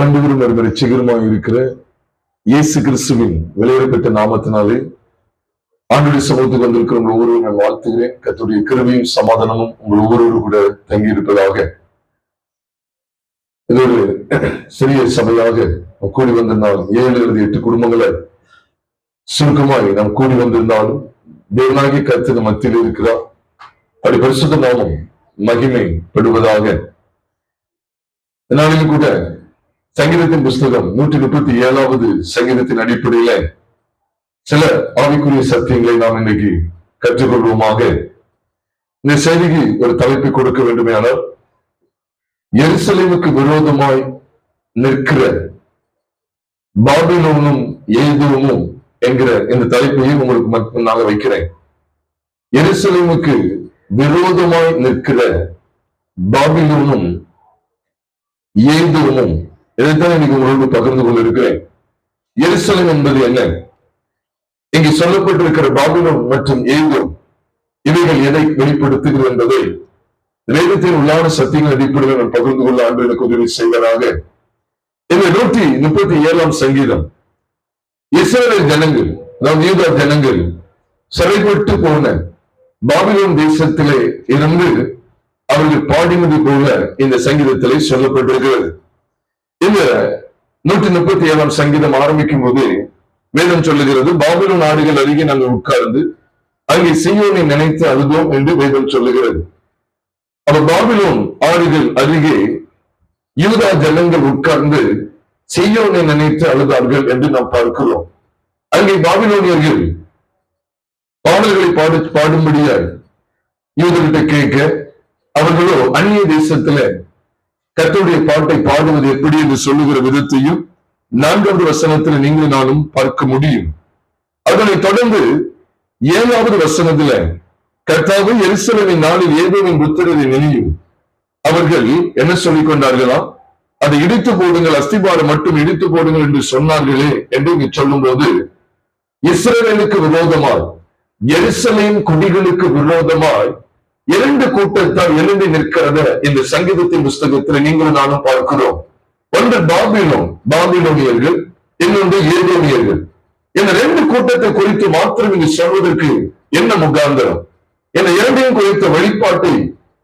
ஆண்டவரும் ஒரு ரட்சகருமாய் இருக்கிற இயேசு கிறிஸ்துவின் வெளியேறப்பட்ட நாமத்தினாலே ஆண்டுடைய சமூகத்துக்கு வந்திருக்கிற உங்கள் ஒவ்வொருவரும் நான் வாழ்த்துகிறேன். கர்த்தருடைய கிருபையும் சமாதானமும் உங்கள் ஒவ்வொருவரும் கூட தங்கி இருப்பதாக. இது ஒரு சிறிய சபையாக கூடி வந்திருந்தாலும் 7 அல்லது 8 குடும்பங்களை சுருக்கமாய் நாம் கூடி வந்திருந்தாலும் தேவனாகிய கர்த்தர் மத்தியில் இருக்கிறார். அப்படி பரிசுத்த நாமம் மகிமைப்படுவதாக. இதனாலும் கூட சங்கீதத்தின் புஸ்தகம் 137வது சங்கீதத்தின் அடிப்படையில சில ஆவிக்குரிய சத்தியங்களை நாம் இன்னைக்கு கற்றுக்கொள்வோமாக. இந்த செய்திக்கு ஒரு தலைப்பை கொடுக்க வேண்டுமேயானால், எருசலேமுக்கு விரோதமாய் நிற்கிற பாபிலோனும் ஏதோமும் என்கிற இந்த தலைப்பையும் உங்களுக்கு நான் வைக்கிறேன். எருசலேமுக்கு விரோதமாய் நிற்கிற பாபிலோனும் ஏதோமும், இதைத்தான் இன்னைக்கு உங்களோடு பகிர்ந்து கொள்ள இருக்கிறேன். எருசலேம் என்பது என்ன? இங்கு சொல்லப்பட்டிருக்கிற பாபிலோன் மற்றும் ஏதோம் இவைகள் எதை வெளிப்படுத்துகிறது என்பதை வேதத்தின் உள்ளான சத்தியங்கள் அடிப்படையில் நான் பகிர்ந்து கொள்ள ஆண்டு எனக்கு உதவி செய்வதாக. இந்த 137ஆம் சங்கீதம் இஸ்ரவேல் ஜனங்கள், அதாவது யூதா ஜனங்கள் சிறைப்பட்டு போன பாபிலோன் தேசத்திலே இருந்து அவர்கள் பாடினது போல இந்த சங்கீதத்திலே சொல்லப்பட்டிருக்கிறது. இந்த 137ஆம் சங்கீதம் ஆரம்பிக்கும் போது வேதம் சொல்லுகிறது, பாபிலோன் நாடுகள் அருகே நாங்கள் உட்கார்ந்து அங்கே சீயோனை நினைத்து அழுதோம் என்று வேதம் சொல்லுகிறது. அப்ப பாபிலோன் ஆடுகள் அருகே யூதா ஜனங்கள் உட்கார்ந்து சீயோனை நினைத்து அழுதார்கள் என்று நாம் பார்க்கிறோம். அங்கே பாபிலோனியர்கள் பாடல்களை பாடும்படியாய் யூதர்கிட்ட கேட்க, அவர்களோ அந்நிய தேசத்துல கர்த்தருடைய பாட்டை பாடுவது எப்படி என்று சொல்லுகிற விதத்தையும் 4வது வசனத்துல நீங்களும் நானும் பார்க்க முடியும். அதனை தொடர்ந்து 7வது வசனத்துல கர்த்தாவே எருசலேமின் நாளில் ஏதோவின் புத்திரரை நினையும். அவர்கள் என்ன சொல்லிக் கொண்டார்களாம்? அதை இடித்து போடுங்கள், அஸ்திபாரம் மட்டும் இடித்து போடுங்கள் என்று சொன்னார்களே என்று இங்கு சொல்லும் போது, இஸ்ரவேலுக்கு விரோதமாய், எருசலேம் குடிகளுக்கு விரோதமாய் 2 கூட்டத்தால் எழுந்து நிற்கிறத இந்த சங்கீதத்தின் புஸ்தகத்தில் நீங்களும் நானும் பார்க்கிறோம். ஒன்று பாபிலோனியர்கள், இன்னொன்று ஏதோமியர்கள். இந்த 2 கூட்டத்தை குறித்து மாத்திரம் இங்கு சொல்வதற்கு என்ன முகாந்திரம்? இந்த 2ஐயும் குறித்த வெளிப்பாட்டை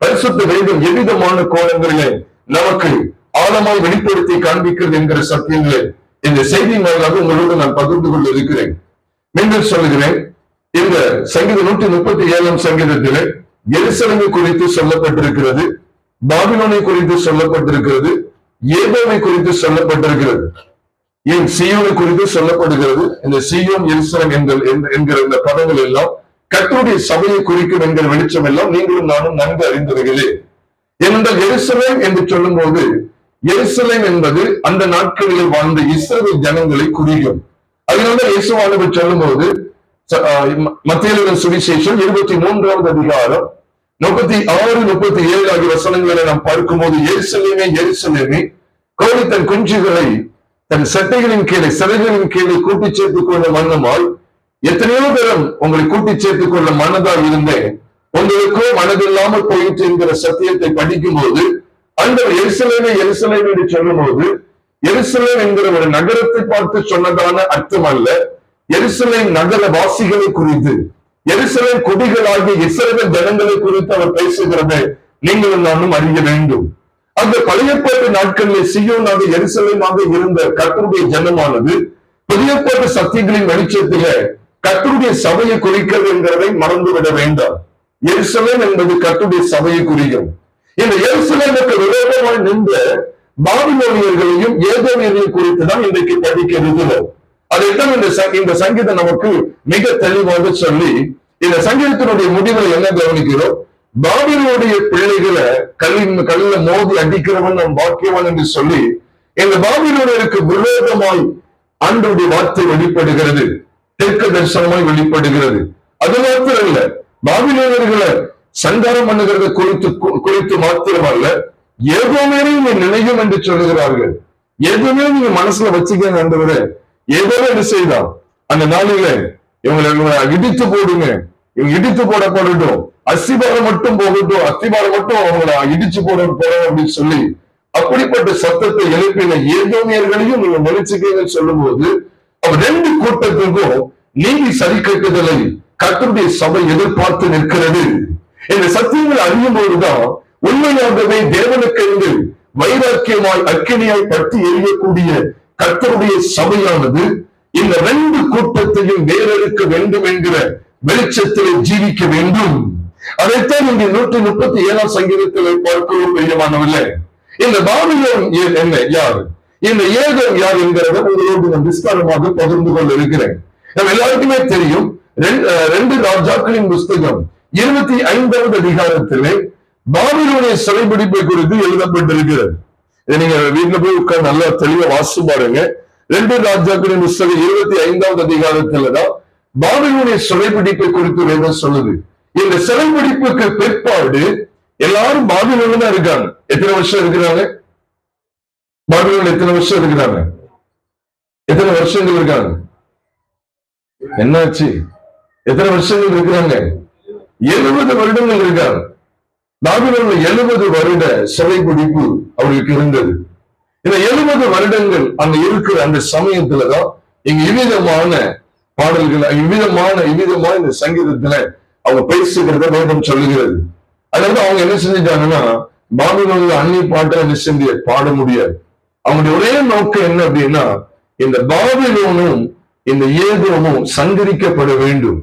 பரிசுத்த வேதம் எவ்விதமான கோணங்களிலே நமக்கு ஆழமாய் வெளிப்படுத்தி காண்பிக்கிறது என்கிற சத்தியங்களை இந்த செய்தியின் வாயிலாக உங்களோடு நான் பகிர்ந்து கொள்ள இருக்கிறேன். மீண்டும் சொல்லுகிறேன், இந்த சங்கீதம் 137ஆம் சங்கீதத்திலே எருசலேமை குறித்து சொல்லப்பட்டிருக்கிறது, பாபிலோனை குறித்து சொல்லப்பட்டிருக்கிறது, ஏதோமை குறித்து சொல்லப்பட்டிருக்கிறது, ஏன் சீயோனை குறித்து சொல்லப்படுகிறது. இந்த சீயோன் எருசலேம் என்கிற இந்த பதங்கள் எல்லாம் கர்த்தருடைய சபையை குறிக்கும் என்கிற வெளிச்சம் எல்லாம் நீங்களும் நானும் நன்கு அறிந்தவர்களே. ஏனென்றால் எருசலேம் என்று சொல்லும் போது, எருசலேம் என்பது அந்த நாட்களில் வாழ்ந்த இஸ்ரவேல் ஜனங்களை குறிக்கும். அதனால இயேசுவானவர் சொல்லும் போது மத்தேயு சுவிசேஷம் 23வது அதிகாரம் 36, 37 ஆகிய வசனங்களை நாம் பார்க்கும்போது, எருசலேமே எருசலேமே, கோழி தன் குஞ்சுகளை தன் சட்டைகளின் கீழே சிறைகளின் கீழே கூட்டி சேர்த்துக் கொள்ள மன்னமால் எத்தனையோ பேரும் உங்களை கூட்டி சேர்த்துக் கொள்ள மனதாக இருந்தேன், உங்களுக்கோ மனதில்லாமல் போயிட்டு என்கிற சத்தியத்தை படிக்கும் போது, அந்த எருசலேமே எருசலேமே என்று சொல்லும் போது, எருசலேம் என்கிற ஒரு நகரத்தை பார்த்து சொன்னதான அர்த்தம் அல்ல. எருசலேம் நகர வாசிகளை குறித்து, எருசலேம் குடிகளாகிய இஸ்ரவேல் ஜனங்களை குறித்து அவர் பேசுகிறதை நீங்களும் நானும் அறிய வேண்டும். அந்த பழைய ஏற்பாட்டு நாட்களில் சீயோனாக எருசலேமாக இருந்த கர்த்தருடைய ஜனமானது புதிய ஏற்பாட்டு சத்தியங்களின் வெளிச்சத்தில கர்த்தருடைய சபையை குறிக்கிறது என்கிறதை மறந்துவிட வேண்டாம். எருசலேம் என்பது கர்த்தருடைய சபையை குறிக்கும். இந்த எருசலேமுக்கு விரோதமாய் நின்ற பாபிலோனியர்களையும் ஏதோமியர்களையும் குறித்துதான் இன்றைக்கு படிக்க இருக்கிறோம். அதைத்தான் இந்த சங்கீதம் நமக்கு மிக தெளிவாக சொல்லி, இந்த சங்கீதத்தினுடைய முடிவில் என்ன கவனிக்கிறோம்? பாபிலோனுடைய பிள்ளைகளை கல்ல மோதி அடிக்கிறவன் நம் பாக்கியவன் என்று சொல்லி, இந்த பாபிலோனியருக்கு விரோதமாய் ஆண்டவருடைய வார்த்தை வெளிப்படுகிறது, தெற்கு தரிசனமாய் வெளிப்படுகிறது. அது மாத்திரம் இல்ல, பாபிலோனியர்களை சங்காரம் பண்ணுகிறத குறித்து மாத்திரமல்ல, ஏதோமே நீங்க நினைக்கும் என்று சொல்லுகிறார்கள். எதுவுமே நீங்க மனசுல வச்சுக்க ஆண்டவரே, ஏதோ என்ன செய்தான் அந்த நாளில இவங்களை இடித்து போடுங்க, இவங்க இடித்து போடப்படட்டும், அஸ்திபாரம் மட்டும் போகட்டும், அஸ்திபாரம் மட்டும் அவங்களை இடிச்சு போடணும் அப்படின்னு சொல்லி அப்படிப்பட்ட சத்தத்தை எழுப்பின ஏதோமியர்களையும் நீங்க மன்னிச்சுக்கீங்கன்னு சொல்லும் போது அவர் ரெண்டு கூட்டத்துக்கும் நீதி சரி கட்டுதலை கர்த்தருடைய சபை எதிர்பார்த்து நிற்கிறது. இந்த சத்தியங்கள் அறியும் போதுதான் உண்மையாகவே தேவனுக்கு வைராக்கியமாய் அக்கினியாய் பற்றி எரியக்கூடிய கர்த்தருடைய சபையானது இந்த ரெண்டு கூட்டத்தையும் வேறறுக்க வேண்டும் என்கிற வெளிச்சத்திலே ஜீவிக்க வேண்டும். அதைத்தான் இங்கே 137ஆம் சங்கீதத்தில் பார்க்கிறோம். பிரியமானவர்களே, இந்த பாபிலோன் என்ன யார், இந்த ஏதோம் யார் என்கிறத உங்களோடு நான் விஸ்தாரமாக பகிர்ந்து கொள்ள இருக்கிறேன். நம்ம எல்லாருக்குமே தெரியும், 2 ராஜாக்களின் புஸ்தகம் 25வது அதிகாரத்திலே பாபிலோனிய சிறைபிடிப்பை குறித்து எழுதப்பட்டிருக்கிறது. இதை நீங்க வீட்டுல போய் உட்கார்ந்து நல்லா தெளிவா வாசி பாருங்க. 2 ராஜாக்களின் புஸ்தகம் 25வது அதிகாரத்துலதான் பாபிலோனிய சிறைபிடிப்பை குறித்து வேதம் சொல்லுது. இந்த சிறைபிடிப்புக்கு பிற்பாடு எல்லாரும் பாபிலோன்ல தான் இருக்காங்க. எத்தனை வருஷம் இருக்கிறாங்க? பாபிலோன்ல எத்தனை வருஷம் இருக்கிறாங்க? எத்தனை வருஷங்கள் இருக்காங்க? என்னாச்சு? எத்தனை வருஷங்கள் இருக்கிறாங்க? 70 வருடங்கள் இருக்காங்க. பாபிலோன்ல 70 வருட சிறைபிடிப்பு அவர்களுக்கு இருந்தது. இந்த 70 வருடங்கள் அங்க இருக்கிற அந்த சமயத்துலதான் இங்க இவ்விதமான பாடல்கள் இவ்விதமான இந்த சங்கீதத்துல அவங்க பேசுகிறத வேதம் சொல்லுகிறது. அதாவது அவங்க என்ன செஞ்சுட்டாங்கன்னா, பாபிலோன்ல அந்நிய பாட்டை என்ன செஞ்சு பாட முடியாது. அவங்களுடைய ஒரே நோக்கம் என்ன அப்படின்னா, இந்த பாபிலோனும் இந்த ஏதோமும் சங்கரிக்கப்பட வேண்டும்,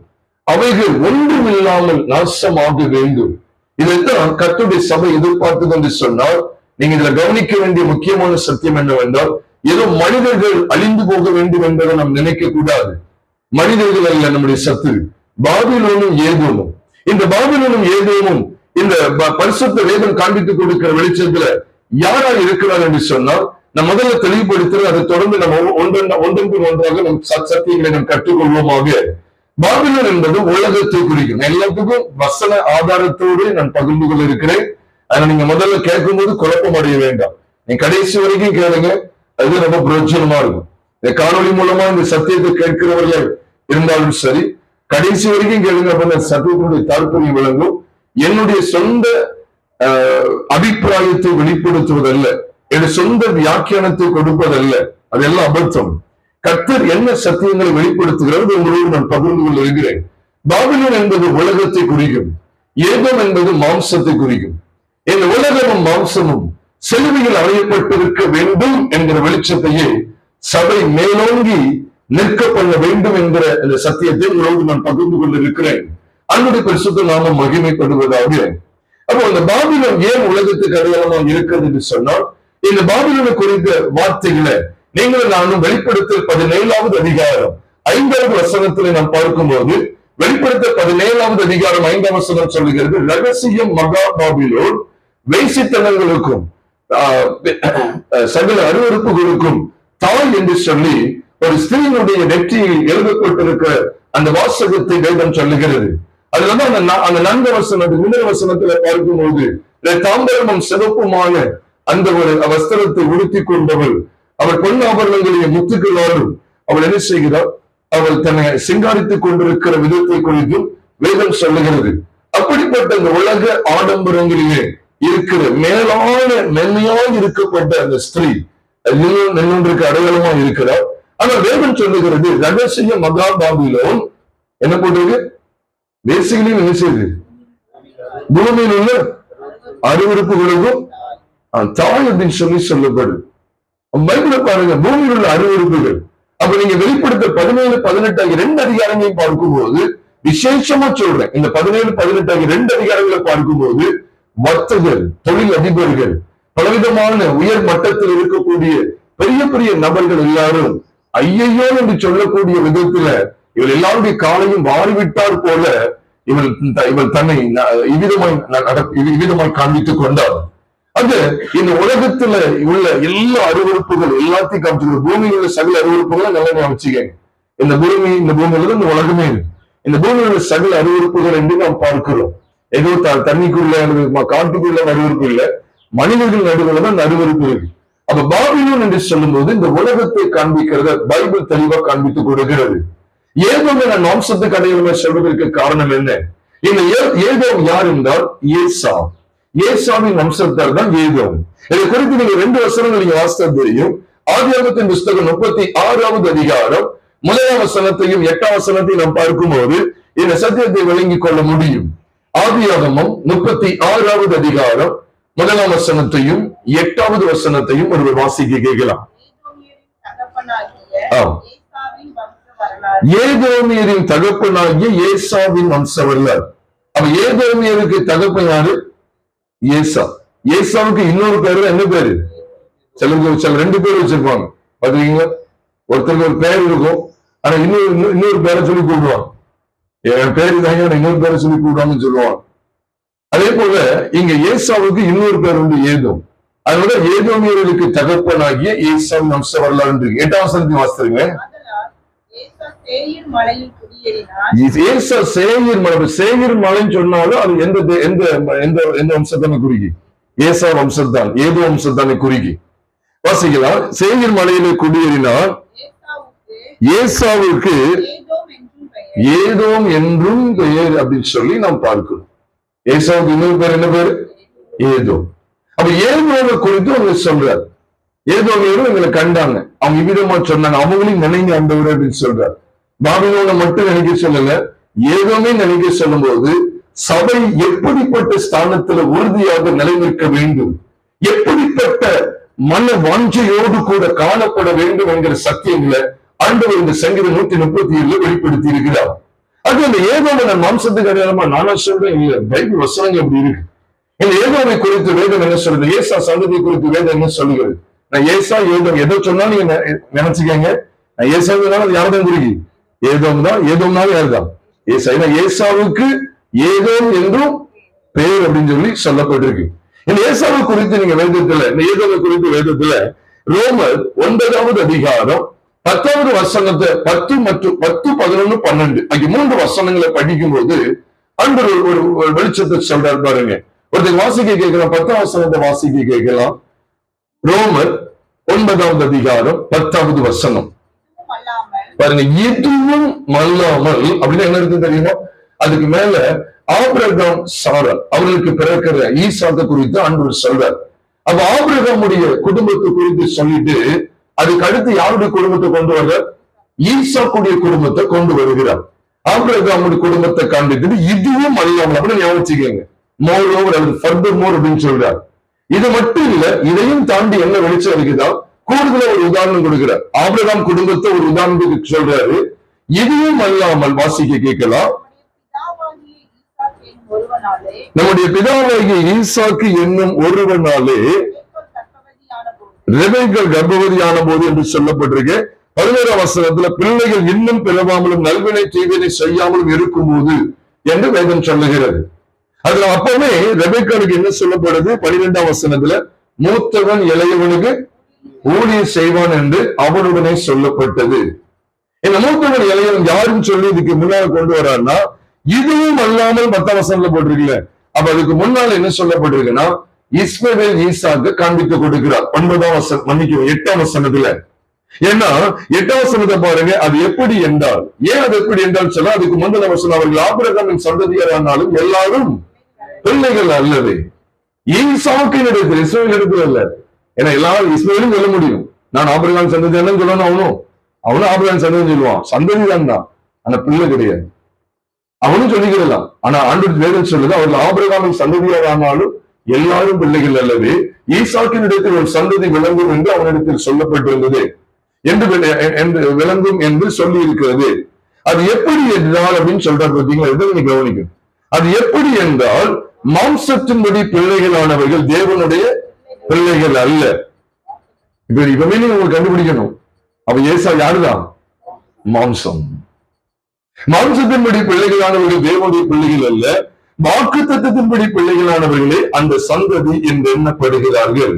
அவைகள் ஒன்றுமில்லாமல் நாசமாக வேண்டும். இதைத்தான் கர்த்தருடைய சபை எதிர்பார்த்தது என்று சொன்னால், நீங்க இதுல கவனிக்க வேண்டிய முக்கியமான சத்தியம் என்னவென்றால், ஏதோ மனிதர்கள் அழிந்து போக வேண்டும் என்பதை நாம் நினைக்க கூடாது. மனிதர்கள் அல்ல நம்முடைய சத்து, பாபிலோனும் ஏதோமும். இந்த பாபிலோனும் ஏதோமும் இந்த பரிசுத்த வேதம் காண்பித்துக் கொடுக்கிற வெளிச்சத்துல யாரா இருக்கிறார் என்று சொன்னால், நம்ம முதல்ல தெளிவுபடுத்துறது, அதை தொடர்ந்து நம்ம ஒன்றன் ஒன்றாக நம் சத்தியங்களை நாம் கற்றுக்கொள்வோமாக. பாபிலோன் என்பது உலகத்தை குறிக்கும். எல்லாத்துக்கும் வசன ஆதாரத்தோடு நான் பகிர்ந்து கொள்ள இருக்கிறேன். ஆனா நீங்க முதல்ல கேட்கும் போது குழப்பம் அடைய வேண்டாம். நீங்க கடைசி வரைக்கும் கேளுங்க, அது ரொம்ப பிரயோஜனமா இருக்கும். இந்த காணொலி மூலமா இந்த சத்தியத்தை கேட்கிறவர்கள் இருந்தாலும் சரி, கடைசி வரைக்கும் கேளுங்க. அப்ப சத்தியத்தினுடைய தாற்பயம் விளங்கும். என்னுடைய சொந்த அபிப்பிராயத்தை வெளிப்படுத்துவதல்ல, என்னுடைய சொந்த வியாக்கியானத்தை கொடுப்பதல்ல, அதெல்லாம் அபத்தம். கர்த்தர் என்ன சத்தியங்களை வெளிப்படுத்துகிறது உங்களோடு நான் பகிர்ந்து கொள்ள இருக்கிறேன். பாபிலோன் என்பது உலகத்தை குறிக்கும், ஏதோம் என்பது மாம்சத்தை குறிக்கும். இந்த உலகமும் மாம்சமும் செலுவையில் அறையப்பட்டிருக்க வேண்டும் என்கிற வெளிச்சத்தையே சபை மேலோங்கி நிற்க பண்ண வேண்டும் என்கிற இந்த சத்தியத்தை உங்களோடு நான் பகிர்ந்து கொள்ள இருக்கிறேன். அன்னுடைய பரிசுத்த நாமம் மகிமைப்படுவதாக. அப்போ இந்த பாபிலோன் ஏன் உலகத்துக்கு அடையாளமாக இருக்கிறது என்று சொன்னால், இந்த பாபிலோனை குறித்த வார்த்தைகளை நீங்களும் நானும் வெளிப்படுத்தல் 17வது அதிகாரம் 5வது வசனத்திலே நாம் பார்க்கும்போது, வெளிப்படுத்தல் 17வது அதிகாரம் 5ஆம் வசனம் சொல்லுகிறது, ரகசியம் மகா பாபிலோன் வேசித்தனங்களுக்கும் சகல அருவருப்புகளுக்கும் தாய் என்று சொல்லி ஒரு ஸ்திரீனுடைய நெற்றியில் எழுதப்பட்டிருக்கிற அந்த வாசகத்தை வேதம் சொல்லுகிறது. அதுல அந்த 4 வசனத்து முதல் வசனத்துல பார்க்கும்போது, தாம்பரமும் சிறப்புமான அந்த ஒரு வஸ்திரத்தை உடுத்தி கொண்டவள், அவள் பொன்னாபரணங்களையும் முத்துக்களாலும் அவள் என்ன செய்கிறாள், அவள் தன்னை சிங்காரித்துக் கொண்டிருக்கிற விதத்தை குறித்தும் வேதம் சொல்லுகிறது. அப்படிப்பட்ட அந்த உலக ஆடம்பரங்களிலே இருக்கிற மேலான மென்மையாக இருக்கப்பட்ட அந்த ஸ்திரீ நின்றுக்கு அடையாளமா இருக்கிறார். ஆனா வேதம் சொல்லுகிறது, ரகசிய மகா பாபிலோன் என்ன போட்டிருக்கு, பேசிக்கலி என்ன செய்யுது, பூமியில் உள்ள அருவருப்புகளுக்கும் தாய் அப்படின்னு சொல்லப்படும். பைபிள பாருங்க, பூமியில் உள்ள அருவருப்புகள். அப்ப நீங்க வெளிப்படுத்த 17, 18 ஆகிய 2 அதிகாரங்களையும் பார்க்கும்போது விசேஷமா சொல்றேன். இந்த 17, 18 ஆகிய 2 அதிகாரங்களை பார்க்கும்போது வர்த்தகர், தொழில் அதிபர்கள், பலவிதமான உயர் மட்டத்தில் இருக்கக்கூடிய பெரிய பெரிய நபர்கள் எல்லாரும் ஐயையோ என்று சொல்லக்கூடிய விதத்துல இவள் எல்லாருடைய காலையும் மாறிவிட்டார் போல இவள் தன்னை இவ்விதமாய் காண்பித்துக் கொண்டார். அது இந்த உலகத்துல உள்ள எல்லா அருவருப்புகள் எல்லாத்தையும் காமிச்சு, பூமியில் உள்ள சகல அருவருப்புகளை நல்லா வச்சுக்கங்க. இந்த பூமியில இந்த உலகமே, இந்த பூமியில் உள்ள சகல அருவருப்புகள் என்று நாம் பார்க்கிறோம். ஏதோ தண்ணிக்குள்ள காட்டுக்குள்ள அருவருப்பு இல்லை, மனிதர்கள் நடுவில் தான் அருவருப்பு இருக்கு. அப்ப பாபிலோன் என்று சொல்லும் போது இந்த உலகத்தை காண்பிக்கிறத பைபிள் தெளிவா காண்பித்துக் கொடுக்கிறது. ஏதோ நான் மாம்சத்துக்கு அடையாளமா சொல்வதற்கு காரணம் என்ன? இந்த ஏதோ யார் என்றால் ஏசா. ஏசாவின் வம்சத்தார் தான் ஏதோம். இதை குறித்து நீங்க 2 வசனங்கள் நீங்க வாசித்தா தெரியும். ஆதியாகமத்தின் புஸ்தகம் 36வது அதிகாரம் 1ஆம் வசனத்தையும் 8ஆம் வசனத்தையும் நாம் பார்க்கும்போது இந்த சத்தியத்தை விளங்கிக் கொள்ள முடியும். ஆதியாகமம் 36வது அதிகாரம் 1ஆம் வசனத்தையும் 8வது வசனத்தையும் ஒருவர் வாசிக்க கேட்கலாம். ஏதோமியரின் தகப்பனாகிய ஏசாவின் வம்ச வரலாறு. அப்ப ஏதோமியருக்கு தகப்பன் யாரு? ஏசா. ஏசாவுக்கு இன்னொரு பேரு என்ன பேரு? சில 2 பேர் வச்சிருப்பாங்க பாத்தீங்களா. ஒருத்தருக்கு ஒரு பேர் இருக்கும், ஆனா இன்னொரு பேரை சொல்லி கூப்பிடுவாங்க. என் பேரு தாங்க இன்னொரு பேரை சொல்லி கூப்பிடுவாங்கன்னு சொல்லுவாங்க. அதே போல இங்க ஏசாவுக்கு இன்னொரு பேர் உண்டு, ஏதோம். அதனால ஏதோமியர்களுக்கு தகப்பனாகிய ஏசாவின் வம்ச வரலாறு 8ஆம் வசனத்தை வாசித்துருங்க. சேயீர் மலைன்னு சொன்னாலும் அது எந்த வம்சத்தான குறிக்கி? ஏசா வம்சத்தான், ஏதோ வம்சத்தான குறிக்கி. வாசிக்கலாம். சேயீர் மலையிலே குடியேறினான், ஏசாவுக்கு ஏதோம் என்றும் பெயர் அப்படின்னு சொல்லி நாம் பார்க்கிறோம். ஏசாவுக்கு இன்னொரு பேர் என்ன பேரு? ஏதோம். அப்ப ஏதோமை குறித்து அவங்க சொல்றாரு. ஏதோமியரும் எங்களை கண்டாங்க, அவங்க இவ்விதமா சொன்னாங்க, அவங்களையும் நினைங்க ஆண்டவரே அப்படின்னு சொல்றாரு. பாபிலோனை மட்டும் நினைக்க சொல்லல, ஏதோமே நினைக்க சொல்லும் போது சபை எப்படிப்பட்ட ஸ்தானத்துல உறுதியாக நிலைநிற்க வேண்டும், எப்படிப்பட்ட மன வாஞ்சையோடு கூட காணப்பட வேண்டும் என்கிற சத்தியங்களை ஆண்டவர் இந்த சங்கீதம் 137 வெளிப்படுத்தி இருக்கிறார். அது அந்த ஏதோமை மாம்சத்துக்கு அடையாளமா நானா சொல்றேன் இல்ல, பைபிள் வசனங்கள் எப்படி இருக்கு. இந்த ஏதோமை குறித்து வேதம் என்ன சொல்றது? ஏசா சந்ததி குறித்து வேதம் என்ன சொல்லுகிறது? நான் ஏசா ஏதோம் எதோ சொன்னா நீங்க நினைச்சுக்கங்க. நான் ஏசாவுக்கு யார்தான் குறிக்கி? ஏதோம் தான். ஏதோம்னாலும் யாருதான்? ஏசா. ஏசாவுக்கு ஏதோம் என்றும் பேர் அப்படின்னு சொல்லி சொல்லப்பட்டிருக்கு. இந்த ஏசாவை குறித்து நீங்க வேதத்துல, இந்த ஏதோமை குறித்து வேதத்துல ரோமர் 9வது அதிகாரம் 10வது வசனத்தை 10 மற்றும் 10, 11, 12 ஆகிய 3 வசனங்களை படிக்கும் போது அன்று ஒரு வெளிச்சத்தை சொல்றாரு பாருங்க. ஒருத்தர் வாசிக்க கேட்கலாம், 10ஆம் வசனத்தை வாசிக்க கேட்கலாம். ரோமர் 9வது அதிகாரம் 10வது வசனம் பாருங்க. இதுவும் அல்லாமல் அப்படின்னு என்ன இருக்கு தெரியுமா? அதுக்கு மேல ஆபிரகாம் சாரா அவர்களுக்கு பிறக்கிற ஈசாக்கு குறித்து ஆண்டவர் சொல்றார். அப்ப ஆபிரகாமுடைய குடும்பத்தை குறித்து சொல்லிட்டு அதுக்கு அடுத்து யாருடைய குடும்பத்தை கொண்டு வர்ற? ஈசாக்குடைய குடும்பத்தை கொண்டு வருகிறார். ஆபிரகாமுடைய குடும்பத்தை காண்பித்து இதுவும் அல்லாமல் அப்படின்னு ஞாபகம் மோர் ஓவர் அல்லது ஃபர்தர் மோர் அப்படின்னு சொல்றார். இது மட்டும் இல்ல, இதையும் தாண்டி என்ன வெளிச்சம் இருக்குதா? கூடுதல ஒரு உதாரணம் கொடுக்கிறார். ஆபிரகாம் குடும்பத்தை ஒரு உதாரணத்துக்கு சொல்றாரு. இதுவும் அல்லாமல் வாசிக்க கேட்கலாம். நம்முடைய பிதாவாகிய ஈசாக்கு என்னும் ஒருவனாலே ரெபேக்காள் கர்ப்பவதியான போது என்று சொல்லப்பட்டிருக்கு. 11ஆம் வசனத்துல பிள்ளைகள் இன்னும் பிறவாமலும் நல்வினை தீவினை செய்யாமலும் இருக்கும் போது என்று வேதம் சொல்லுகிறது. அதுல அப்பவே ரெபேக்காளுக்கு என்ன சொல்லப்படுது? 12ஆம் வசனத்துல மூத்தவன் இளையவனுக்கு ஊழியம் செய்வான் என்று அவனுடனே சொல்லப்பட்டது. இந்த மூத்தவன் இளையவன் யாருன்னு சொல்லி இதுக்கு முன்னால கொண்டு வர்றாருன்னா, இதுவும் அல்லாமல் 10ஆம் வசனத்துல போட்டிருக்கல. அப்ப அதுக்கு முன்னால என்ன சொல்லப்பட்டிருக்குன்னா, இஸ்மவேல் ஈசாக்கு காண்பித்து கொடுக்கிறார் 9ஆம் வசனம், மன்னிக்கும் 8ஆம் வசனத்துல. ஏன்னா 8ஆம் வசனத்தை பாருங்க, அது எப்படி என்றால், ஏன் அது எப்படி என்றால் சொல்ல, அதுக்கு முந்தின வசனம் அவர்கள் ஆபிரகாமின் சந்ததியாரானாலும் எல்லாரும் பிள்ளைகள் அல்லவே. ஈசாக்கு இடத்துல, இஸ்மவேல் இடத்துல அல்ல. ஏன்னா எல்லாரும் இஸ்மவேலும் சொல்ல முடியும், நான் ஆபிரகாம் சந்ததி என்னன்னு சொல்லணும். அவனும் ஆபிரகாம் சந்ததி சொல்லுவான், சந்ததி தான், ஆனா பிள்ளை கிடையாது. அவனும் சொல்லிக்கிறலாம். ஆனா ஆண்டவர் வேதம் சொல்லுது, அவர்கள் ஆபிரகாமின் சந்ததியாரானாலும் எல்லாரும் பிள்ளைகள் அல்லவே. ஈசாக்கின் இடத்தில் ஒரு சந்ததி விளங்கும் என்று அவனிடத்தில் சொல்லப்பட்டிருந்தது என்று விளங்கும் என்று சொல்லி இருக்கிறது. அது எப்படி என்றால் அப்படின்னு சொல்றாரு பார்த்தீங்களா? இதை நீங்க கவனிக்கும். அது எப்படி என்றால், மாம்சத்தின்படி பிள்ளைகளானவர்கள் தேவனுடைய பிள்ளைகள் அல்ல. இப்ப நீங்க கண்டுபிடிக்கணும். அப்ப ஏசா யாருதான்? மாம்சம். மாம்சத்தின்படி பிள்ளைகளானவர்கள் தேவனுடைய பிள்ளைகள் அல்ல, வாக்குத்தத்தத்தின்படி பிள்ளைகளானவர்களே அந்த சந்ததி என்று எண்ணப்படுகிறார்கள்.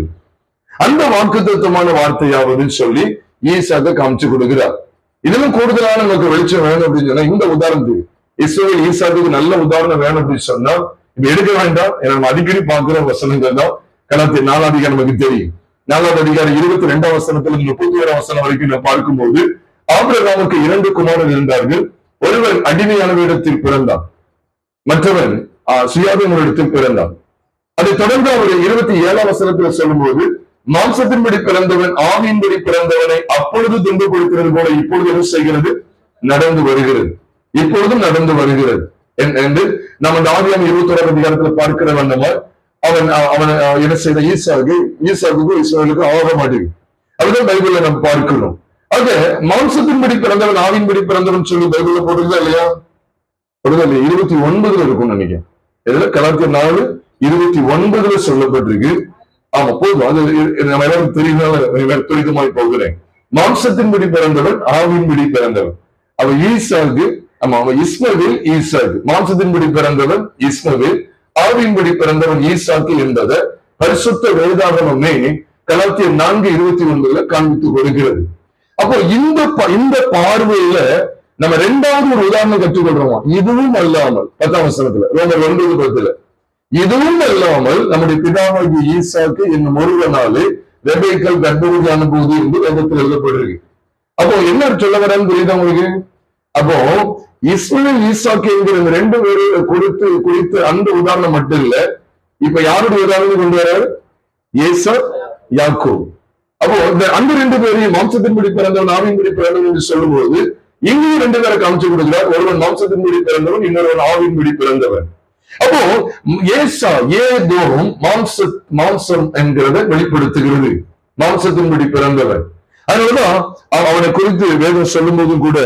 அந்த வாக்குத்தத்தமான வார்த்தையாவது சொல்லி ஈசாக்க காமிச்சு கொடுக்கிறார். இதெல்லாம் கூடுதலான நமக்கு வெளிச்சம் வேணும் அப்படின்னு சொன்னா, இந்த உதாரணத்துக்கு இஸ்ரவேல் ஈசாக்கு நல்ல உதாரணம் வேணும் அப்படின்னு சொன்னா இப்ப எடுக்க வேண்டாம். நம்ம அடிக்கடி பார்க்கிற வசனங்கள் தான். கலாத்தியர் 4ஆம் அதிகாரம் நமக்கு தெரியும். 4ஆம் அதிகாரம் 22ஆம் வசனத்துல 31ஆம் வசனம் வரைக்கும் நான் பார்க்கும்போது, ஆபிரகாமுக்கு 2 குமாரர்கள் இருந்தார்கள். ஒருவன் அடிமையான இடத்தில் பிறந்தான், மற்றவன் சுயாதீன இடத்தில் பிறந்தான். அதை தொடர்ந்து அவர் 27ஆம் வசனத்துல சொல்லும்போது, மாம்சத்தின்படி பிறந்தவன் ஆவியின்படி பிறந்தவனை அப்பொழுது துன்பப்படுத்துகிறது போல இப்பொழுது என்ன செய்கிறது? நடந்து வருகிறது. இப்பொழுதும் நடந்து வருகிறது என்று நம்ம இந்த ஆதியாகமம் 21ஆம் அதிகாரத்துல பார்க்கிற வண்ணமா அவன் என்ன செய்த ஈசாக்குக்கும் இஸ்ரவேலுக்கும் ஆக மாட்டேங்குது. அதுதான் பைபிள்ல நம்ம பார்க்கிறோம். ஆக மாம்சத்தின்படி பிறந்தவன் ஆவியின்படி பிறந்தவன் சொல்லி பைபிள்ல போடுறதா இல்லையா? போடுறதா இல்லையா? 29 இருக்கும் நினைக்கிறேன். இதுல கலாத்தியர் 4:29 சொல்லப்பட்டிருக்கு. ஆமா, போதும். அது நம்ம எல்லாரும் தெரியுதுனால துரிதமாய் போகிறேன். மாம்சத்தின்படி பிறந்தவன் ஆவியின்படி பிறந்தவன். அவ ஈசாக்கு, ஆமா, அவன் இஸ்மவேல் ஈசாக்கு. மாம்சத்தின்படி பிறந்தவன் இஸ்மவேல், ஆவியின்படி பிறந்தவன் ஈசாக்கு என்பதை பரிசுத்த வேதாகமமே கலாத்தியர் 4:29 காண்பித்து கொடுக்கிறது. அப்போ இந்த பார்வையில நம்ம இரண்டாவது ஒரு உதாரணம் கற்றுக்கொள்றோம். இதுவும் அல்லாமல் 10ஆம் வசனத்துல ரோமர் 9:10 இதுவும் அல்லாமல் நம்முடைய பிதாவாகிய ஈசாக்கு என்னும் ஒருவனாலே ரெபேக்காள் கர்ப்பவதியான போது என்று வேதத்தில் எழுதப்பட்டிருக்கு. அப்போ என்ன சொல்ல வரேன்னு புரியுதா உங்களுக்கு? அப்போ இஸ்மவேல் ஈசாக்கு என்கிற இந்த 2 பேரும் குறித்து அந்த உதாரணம் மட்டும் இல்ல, இப்ப யாருடைய உதாரணம் கொண்டு வர்றாரு? ஏசா, யாக்கோபு. அப்போ அந்த 2 பேரையும் மாம்சத்தின்படி பிறந்தவன் ஆவியின்படி பிறந்தவன் என்று சொல்லும்போது இங்கேயும் 2 பேரை காமிச்சு கொடுக்கிறார். ஒருவன் மாம்சத்தின்படி பிறந்தவன், இன்னொருவன் ஆவியின்படி பிறந்தவன். அப்போ ஏதோம் மாம்சம் என்கிறத வெளிப்படுத்துகிறது, மாம்சத்தின்படி பிறந்தவன். அதனாலதான் அவனை குறித்து வேதம் சொல்லும் போதும் கூட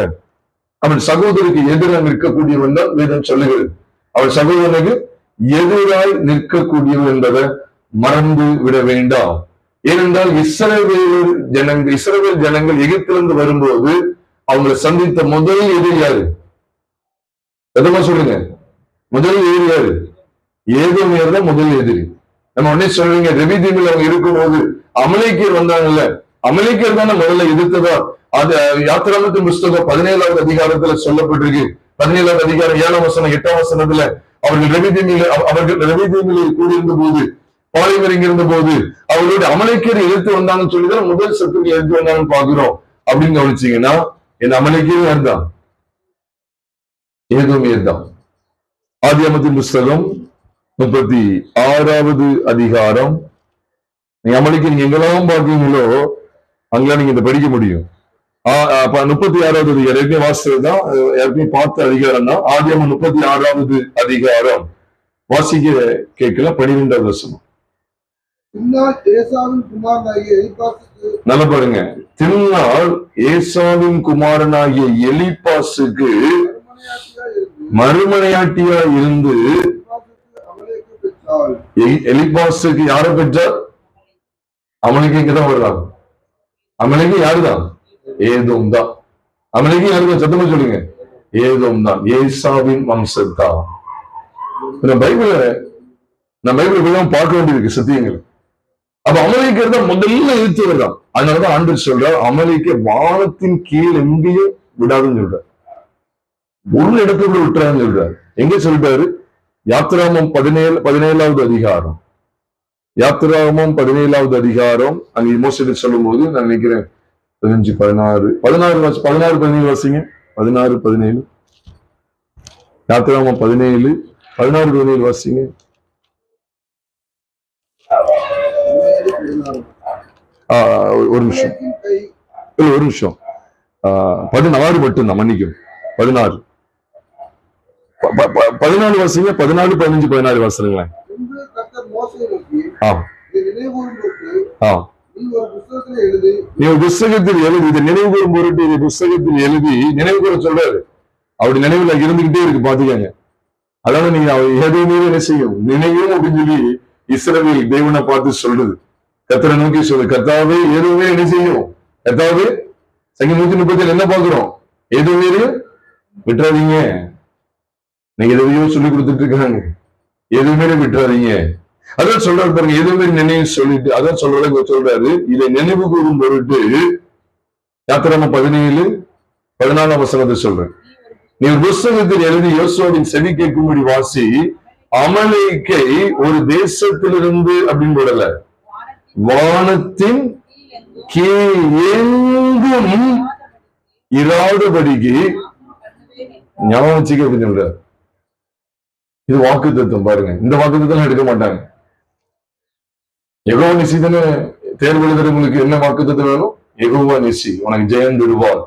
அவன் சகோதரிக்கு எதிராக நிற்கக்கூடியவன் தான் வேதம் சொல்லுகிறது. அவன் சகோதரனுக்கு எதிராய் நிற்கக்கூடியவன் என்பதை மறந்து விட வேண்டாம். ஏனென்றால் இஸ்ரவேல் ஜனங்கள் எகிப்திலிருந்து வரும்போது அவங்களை சந்தித்த முதல் எதிரி யாரு? எதமா சொல்லுங்க, முதல் எதிரி யாரு? ஏதோமியர் தான் முதல் எதிரி. நம்ம உடனே சொல்றீங்க, ரெவிதீமில் அவங்க இருக்கும்போது அமலேக்கியர் வந்தாங்கல்ல, அமலேக்கியர் தானே முதல்ல எதிர்த்ததா? அது யாத்திராகமத்தின் புஸ்தகம் 17ஆவது அதிகாரத்துல சொல்லப்பட்டிருக்கு. 17ஆவது அதிகாரம் 7ஆம் வசனம் 8ஆம் வசனத்துல அவர்கள் ரெவிதீமிலே கூடியிருந்த போது, பாலைவரம் இருந்த போது அவர்களுடைய அமலேக்கியரை எதிர்த்து வந்தாங்கன்னு சொல்லிதான் முதல் சத்துக்களை எதிர்த்து வந்தாங்கன்னு பாக்குறோம். அப்படின்னு கவனிச்சீங்கன்னா என் அமலேக்கியரும் யாருதான்? ஏதோமியர் தான். ஆதியாகமத்தின் புஸ்தகம் 36ஆவது அதிகாரம். நீங்க அமலேக்கியர் நீங்க எங்கெல்லாம் பாக்கீங்களோ அங்கெல்லாம் நீங்க இதை படிக்க முடியும். 36ஆவது அதிகாரம் ஏற்கனவே வாசித்தது தான், ஏற்கனவே பார்த்த அதிகாரம் தான். ஆதியாகமம் 36ஆவது அதிகாரம் வாசிக்க கேட்கல. 12ஆவது வசனம். நல்லா பாருங்க. திம்னாள் ஏசாவின் குமாரனாகிய எலிப்பாசுக்கு மறுமனையாட்டியா இருந்து, எலிப்பாசுக்கு யார பெற்றார்? அமலேக்கு தான் வருவாங்க. அமலேக்கு யாருதான்? ஏதோம் தான். அமலேக்கு யாருதான்? சத்தமா சொல்லுங்க. ஏதோம் தான், ஏசாவின் வம்சத்தான். பைபிள் பார்க்க வேண்டியிருக்கு சத்தியங்கள். அப்ப அமலேக்கியர் தான் முதல்ல எதிர்த்தவர் தான். அதனாலதான் ஆண்டவர் சொல்றார், அமலேக்கிய வானத்தின் கீழ் எங்கேயும் விடாதுன்னு சொல்றார், ஒரு இடத்துல விட்டுறான்னு சொல்றாரு. எங்க சொல்றாரு? யாத்திராகமம் 17ஆவது அதிகாரம். யாத்திராகமம் 17ஆவது அதிகாரம் அங்க மோசே சொல்லும் போது நான் நினைக்கிறேன் 15, 16 17 வாசிங்க. 16, 17. யாத்திராகமம் 17, 16, 17 வாசிங்க. ஒரு நிமிஷம் 16 மட்டும் தான், மன்னிக்கும். 16 வாசிங்க. 14, 15, 16 வாசிங்களேன். நீ ஒரு புஸ்தகத்தில் எழுதி, இதை நினைவு கூறும் பொருட்டு இதை புஸ்தகத்தில் எழுதி நினைவு கூற சொல்றாரு. அப்படி நினைவுல இருந்துகிட்டே இருக்கு, பாத்துக்கங்க. அதாவது நீங்க எதுவுமே என்ன செய்யும் நினைவும் அப்படின்னு சொல்லி இஸ்ரவேல் தேவனை பார்த்து சொல்றது, கர்த்தரை நோக்கி சொல்லு. கர்த்தாவே எதுவுமே என்ன செய்யும்? கர்த்தாவே சங்கீதம் 130 என்ன பாக்குறோம்? எதுவுமே விட்டுறாதீங்க. நீங்க எதையோ சொல்லி கொடுத்துட்டு இருக்காங்க, எதுவுமே விட்டுறாதீங்க. அதான் சொல்றாரு பாருங்க, எதுவுமே நினைவு சொல்லிட்டு அதான் சொல்றாரு. இதை நினைவு கூறும் பொருட்டு யாத்திராகமம் 17, 14ஆம் வசனத்தை சொல்றேன். நீ ஒரு புஸ்தகத்தில் எழுதி யோசுவாவின் செவி கேட்கும்படி வாசி. அமலேக்கை ஒரு தேசத்திலிருந்து அப்படின்னு போடல, வானத்தின் கீழ் எங்கும் இராதபடிக்கு ஞாபகம் வச்சுக்க அப்படின்னு சொல்றாரு. இது வாக்கு தத்துவம் பாருங்க. இந்த வாக்கு தத்துவம் எடுக்க மாட்டாங்க. யெகோவா நிசி தானே தேர்வு எழுதுறவங்களுக்கு என்ன வாக்குத்தத்தம் வேணும்? யெகோவா நிசி உனக்கு ஜெயம் தருவார்,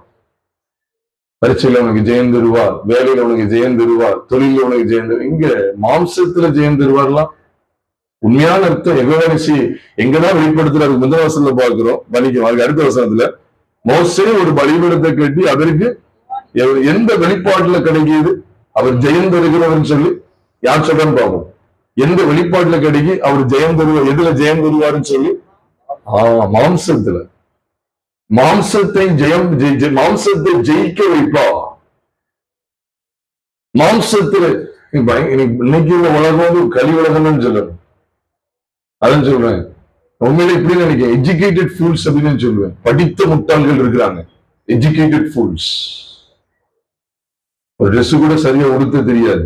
பரீட்சையில உனக்கு ஜெயம் தருவார், வேலையில உனக்கு ஜெயம் தருவார், தொழில உனக்கு ஜெயம் தருவார். இங்க மாம்சத்துல ஜெயம் தருவார்லாம் உண்மையான அர்த்தம் யெகோவா நிசி எங்கதான் வெளிப்படுத்துறாரு? முதல் வசனத்துல பார்க்கிறோம். அடுத்த வசனத்துல மோசே ஒரு பலிபீடத்தை கட்டி அதற்கு எந்த வெளிப்பாட்டுல கிடைக்கிது அவர் ஜெயம் தருகிறவர்னு சொல்லி யார் சொல்றான்னு பார்ப்போம். எந்த வெளிப்பாட்டுல கிடைக்கி அவர் ஜெயம் தருவார், எதுல ஜெயம் தருவாருன்னு சொல்லி மாம்சத்துல. மாம்சத்தை மாம்சத்தை ஜெயிக்க வைப்பா. மாம்சத்துல இன்னைக்கு உள்ள உலகம் வந்து கலி உலகம்னு சொல்லணும். அதான் சொல்றேன். உண்மையில இப்படி நினைக்க எஜுகேட்டட் ஃபூல்ஸ் அப்படின்னு சொல்லுவேன். படித்த முட்டாள்கள் இருக்கிறாங்க, எஜுகேட்டட் ஃபூல்ஸ். ஒரு ட்ரெஸ் கூட சரியா உடுத்த தெரியாது,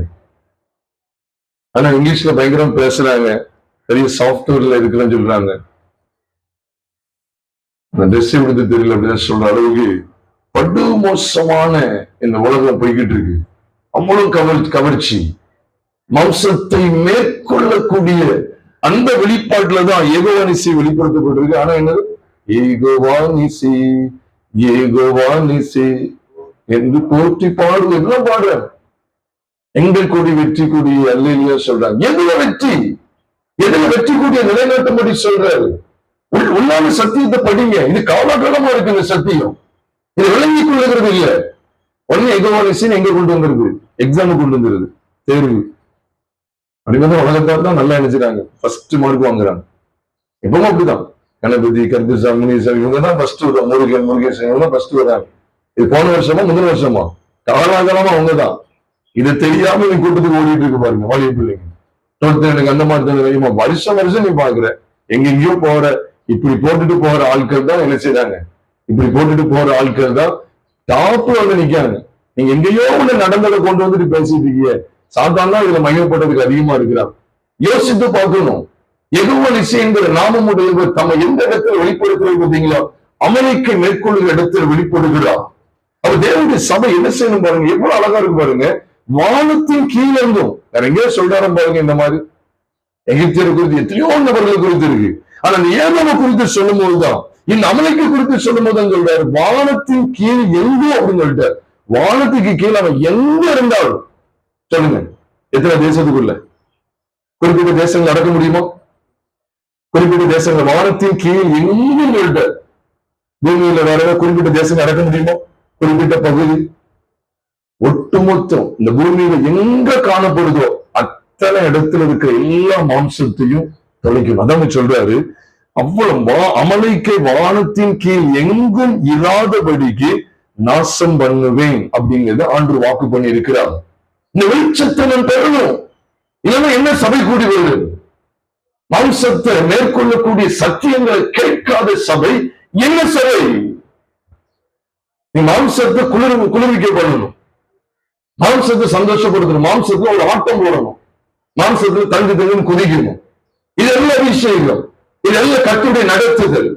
ஆனா இங்கிலீஷ்ல பயங்கரம் பேசுறாங்க, பெரிய சாஃப்ட்வேர்ல இருக்கிறேன்னு சொல்றாங்க. ட்ரெஸ் உடுத்த தெரியல அப்படின்னு சொல்ற அளவுக்கு படு மோசமான இந்த உலகம் போய்கிட்டு இருக்கு. அவ்வளவு கவர்ச்சி. மாம்சத்தை மேற்கொள்ளக்கூடிய அந்த வெளிப்பாட்டுலதான் யெகோவா நிசி வெளிப்படுத்தப்பட்டிருக்கு. ஆனா என்னது? யெகோவா நிசி, யெகோவா நிசி என்று போற்றி பாடு. என்ன பாடுற? எங்கள் கொடி வெற்றி கொடி அல்லேலூயா சொல்றாங்க. எதுல வெற்றி? எதுல வெற்றி கூடிய நிலைநாட்டும்படி சொல்றாரு. உள்ளான சத்தியத்தை படிங்க. இது காலகாலமா இருக்கு இந்த சத்தியம். இது விளங்கி கொள்ளுகிறது இல்ல. உடனே யெகோவா நிசின்னு எங்க கொண்டு வந்திருக்கு? எக்ஸாம் கொண்டு வந்துருது, தேர்வு. அப்படிதான் உலகத்தார் தான் நல்லா நினைச்சுறாங்க, ஃபர்ஸ்ட் மார்க் வாங்குறாங்க. எப்பவும் அப்படிதான். கணபதி, கருத்துசாமி, முனிசாமி இவங்க தான் ஃபர்ஸ்ட் வருவாங்க. முருகேசன் இவங்க தான் ஃபர்ஸ்ட் வராங்க. இது போன வருஷமா முதல் வருஷமா காலாகாலமா அவங்கதான். இதை தெரியாம நீ கூட்டத்துக்கு ஓடிட்டு இருக்கு பாருங்க வாலிய பிள்ளைங்க. எனக்கு அந்த மாதிரி தெரியுமா? வருஷம் நீ பாக்குற எங்கெங்கயோ போற, இப்படி போட்டுட்டு போற ஆட்கள் தான் என்ன செய்றாங்க? இப்படி போட்டுட்டு போற ஆட்கள் தான் டாப் வந்து நிக்காங்க. நீங்க எங்கேயோ ஒண்ணு நடந்ததை கொண்டு வந்துட்டு பேசிட்டு இருக்கீங்க. சாதாரண இதுல மையப்பட்டதுக்கு அதிகமா இருக்கிறார். யோசித்து பார்க்கணும். யெகோவா நிசி என்கிற நாமமுடையவர் தம்மை எந்த இடத்துல வெளிப்படுத்துறது பார்த்தீங்களா? அமெரிக்க மேற்கொள்ளுகிற இடத்துல வெளிப்படுகிறார். அவர் தேவனுடைய சபை என்ன செய்யணும் பாருங்க, எவ்வளவு அழகா இருக்கு பாருங்க. வானத்தின் கீழே இருந்தும் வேற எங்கேயோ சொல்றாரு பாருங்க. இந்த மாதிரி எகிப்தியர் குறித்து எத்தனையோ நபர்கள் குறித்து இருக்கு. ஆனா அந்த ஏதோவ குறித்து சொல்லும் போதுதான், இந்த அமெரிக்க குறித்து சொல்லும் போதுதான் சொல்றாரு வானத்தின் கீழ் எங்கோ அப்படின்னு சொல்லிட்டார். வானத்துக்கு கீழே அவன் எங்க இருந்தாலும் சொல்லுங்க, எத்தனை தேசத்துக்குள்ள குறிப்பிட்ட தேசங்கள் அடக்க முடியுமா? குறிப்பிட்ட தேசங்கள் வானத்தின் கீழ் எங்கும் சொல்லிட்டார். பூமியில வேற குறிப்பிட்ட தேசங்கள் அடக்க முடியுமா? குறிப்பிட்ட பகுதி ஒட்டுமொத்தம் இந்த பூமியில எங்க காணப்படுதோ அத்தனை இடத்துல இருக்கிற எல்லா மாம்சத்தையும் தொலைக்கும். அதான் சொல்றாரு, அவ்வளவு அமலைக்கை வானத்தின் கீழ் எங்கும் இராதபடிக்கு நாசம் பண்ணுவேன் அப்படிங்கிறத ஆண்டு வாக்கு பண்ணி இருக்கிறார். இந்த வெளிச்சத்தை நான் பெறணும். இல்லைன்னா என்ன சபை கூடி வருது? மாம்சத்தை மேற்கொள்ளக்கூடிய சத்தியங்களை கேட்காத சபை என்ன சபை? நீ மாம்சத்தை குளிர்விக்க பண்ணணும், மாம்சத்தை சந்தோஷப்படுத்தணும், மாம்சத்துல ஒரு ஆட்டம் போடணும், மாம்சத்துல தங்கு தங்குன்னு குதிக்கணும். இதெல்லாம் அபிஷேகம், இதெல்லாம் கர்த்தருடைய நடத்துதல்.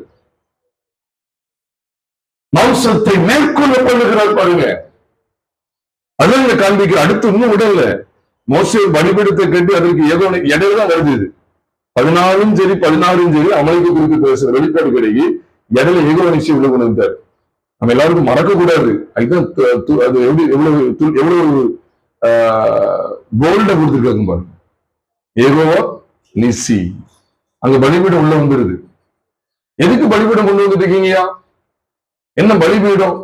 மாம்சத்தை மேற்கொள்ள பண்ணுகிறார் பாருங்க. அதான் இங்க காண்பிக்கிற. அடுத்து இன்னும் விடல. மோசே பலிபீடத்தை கட்டி அதற்கு ஏதோ இடையில தான் வருது. 14 சரி 16 சரி அமலுக்கு குறித்து பேசுற வெளிப்பாடு கிடைக்கி இடையில யெகோவா நிசி உள்ள கொண்டு வந்தார். நம்ம எல்லாருக்கும் மறக்க கூடாது. அதுதான் அது எவ்வளவு போல்டா கொடுத்துருக்காங்க பாருங்க. யெகோவா நிசி அங்க பலிபீடம் உள்ள வந்துருது. எதுக்கு பலிபீடம் கொண்டு வந்துட்டு இருக்கீங்கயா? என்ன பலிபீடம்?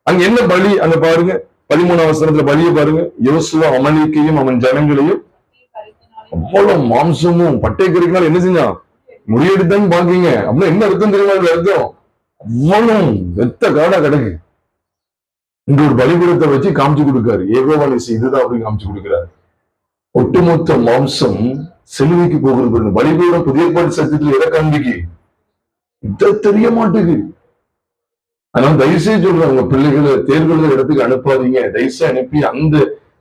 அங்க என்ன பலி? அங்க பாருங்க 13ஆம் வசனத்துல பலியை பாருங்க. யோசுவா அமலேக்கையும் அவன் ஜனங்களையும் அவ்வளவு மாம்சமும் பட்டை கறிக்கனால என்ன செஞ்சான்? முறியடித்தான் பாக்கீங்க. அப்படின்னா என்ன அர்த்தம் தெரியுமா? அர்த்தம் அவ்வளவு வெத்த காடா கிடக்கு. இங்க ஒரு பலிபீடத்தை வச்சு காமிச்சு கொடுக்காரு. யெகோவா நிசி இதுதான் அப்படின்னு காமிச்சு கொடுக்கிறாரு. ஒட்டுமொத்த மாம்சம் சிலுவைக்கு போகிறது. பலிபீடம் புதிய ஏற்பாட்டு சத்தியத்துல எதை காண்பிக்கு? இத தெரிய மாட்டேங்குது. அதனால தயவுசெய்து சொல்றாங்க, பிள்ளைகளை தேர்வுள்ள இடத்துக்கு அனுப்பாதீங்க. தயவுசெய்து அனுப்பி அந்த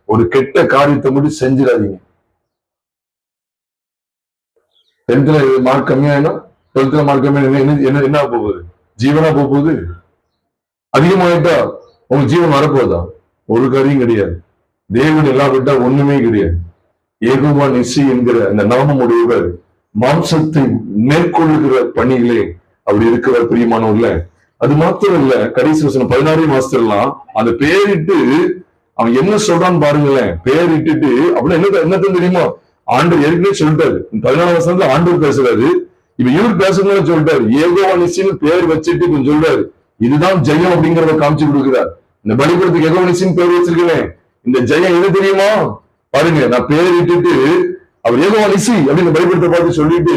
ஒரு கெட்ட காரியத்தை மட்டும் செஞ்சிடாதீங்க. 10th மார்க் கம்மியாயினா 12th மார்க் கம்மியா என்ன போகுது? ஜீவனா போகுது. அதிகமாயிட்டா உங்க ஜீவன் வரப்போதா? ஒரு காரியம் கிடையாது. தேவன் எல்லாம் விட்டா ஒண்ணுமே கிடையாது. யெகோவா நிசி என்கிற அந்த நாமம் உடையவர் மாம்சத்தை மேற்கொள்ளுகிற பணியிலே அவர் இருக்கிற பிரியமானவர்ல. அது மாத்திரம் இல்ல, கடைசி வசனம் 16 மாசத்துலாம் அந்த பேரிட்டு அவன் என்ன சொல்றான்னு பாருங்களேன். பேரிட்டு அப்படின்னா என்னன்னு தெரியுமா? ஆண்டவர் ஏற்கனவே சொல்லிட்டாரு. 14 வசனத்துல ஆண்டவர் பேசுறாரு. இப்ப இவர் பேசுறதுன்னு சொல்லிட்டாரு. யெகோவா நிசின்னு பேர் வச்சுட்டு கொஞ்சம் சொல்றாரு. இதுதான் ஜெயம் அப்படிங்கிறத காமிச்சு கொடுக்குறார். இந்த பலிபீடத்துக்கு யெகோவா நிசின்னு பேர் வச்சிருக்கேன். இந்த ஜெயம் எது தெரியுமா? பாருங்க, நான் பேர் இட்டுட்டு அவர் யெகோவா நிசி அப்படின்னு பலிபீடத்தை பார்த்து சொல்லிட்டு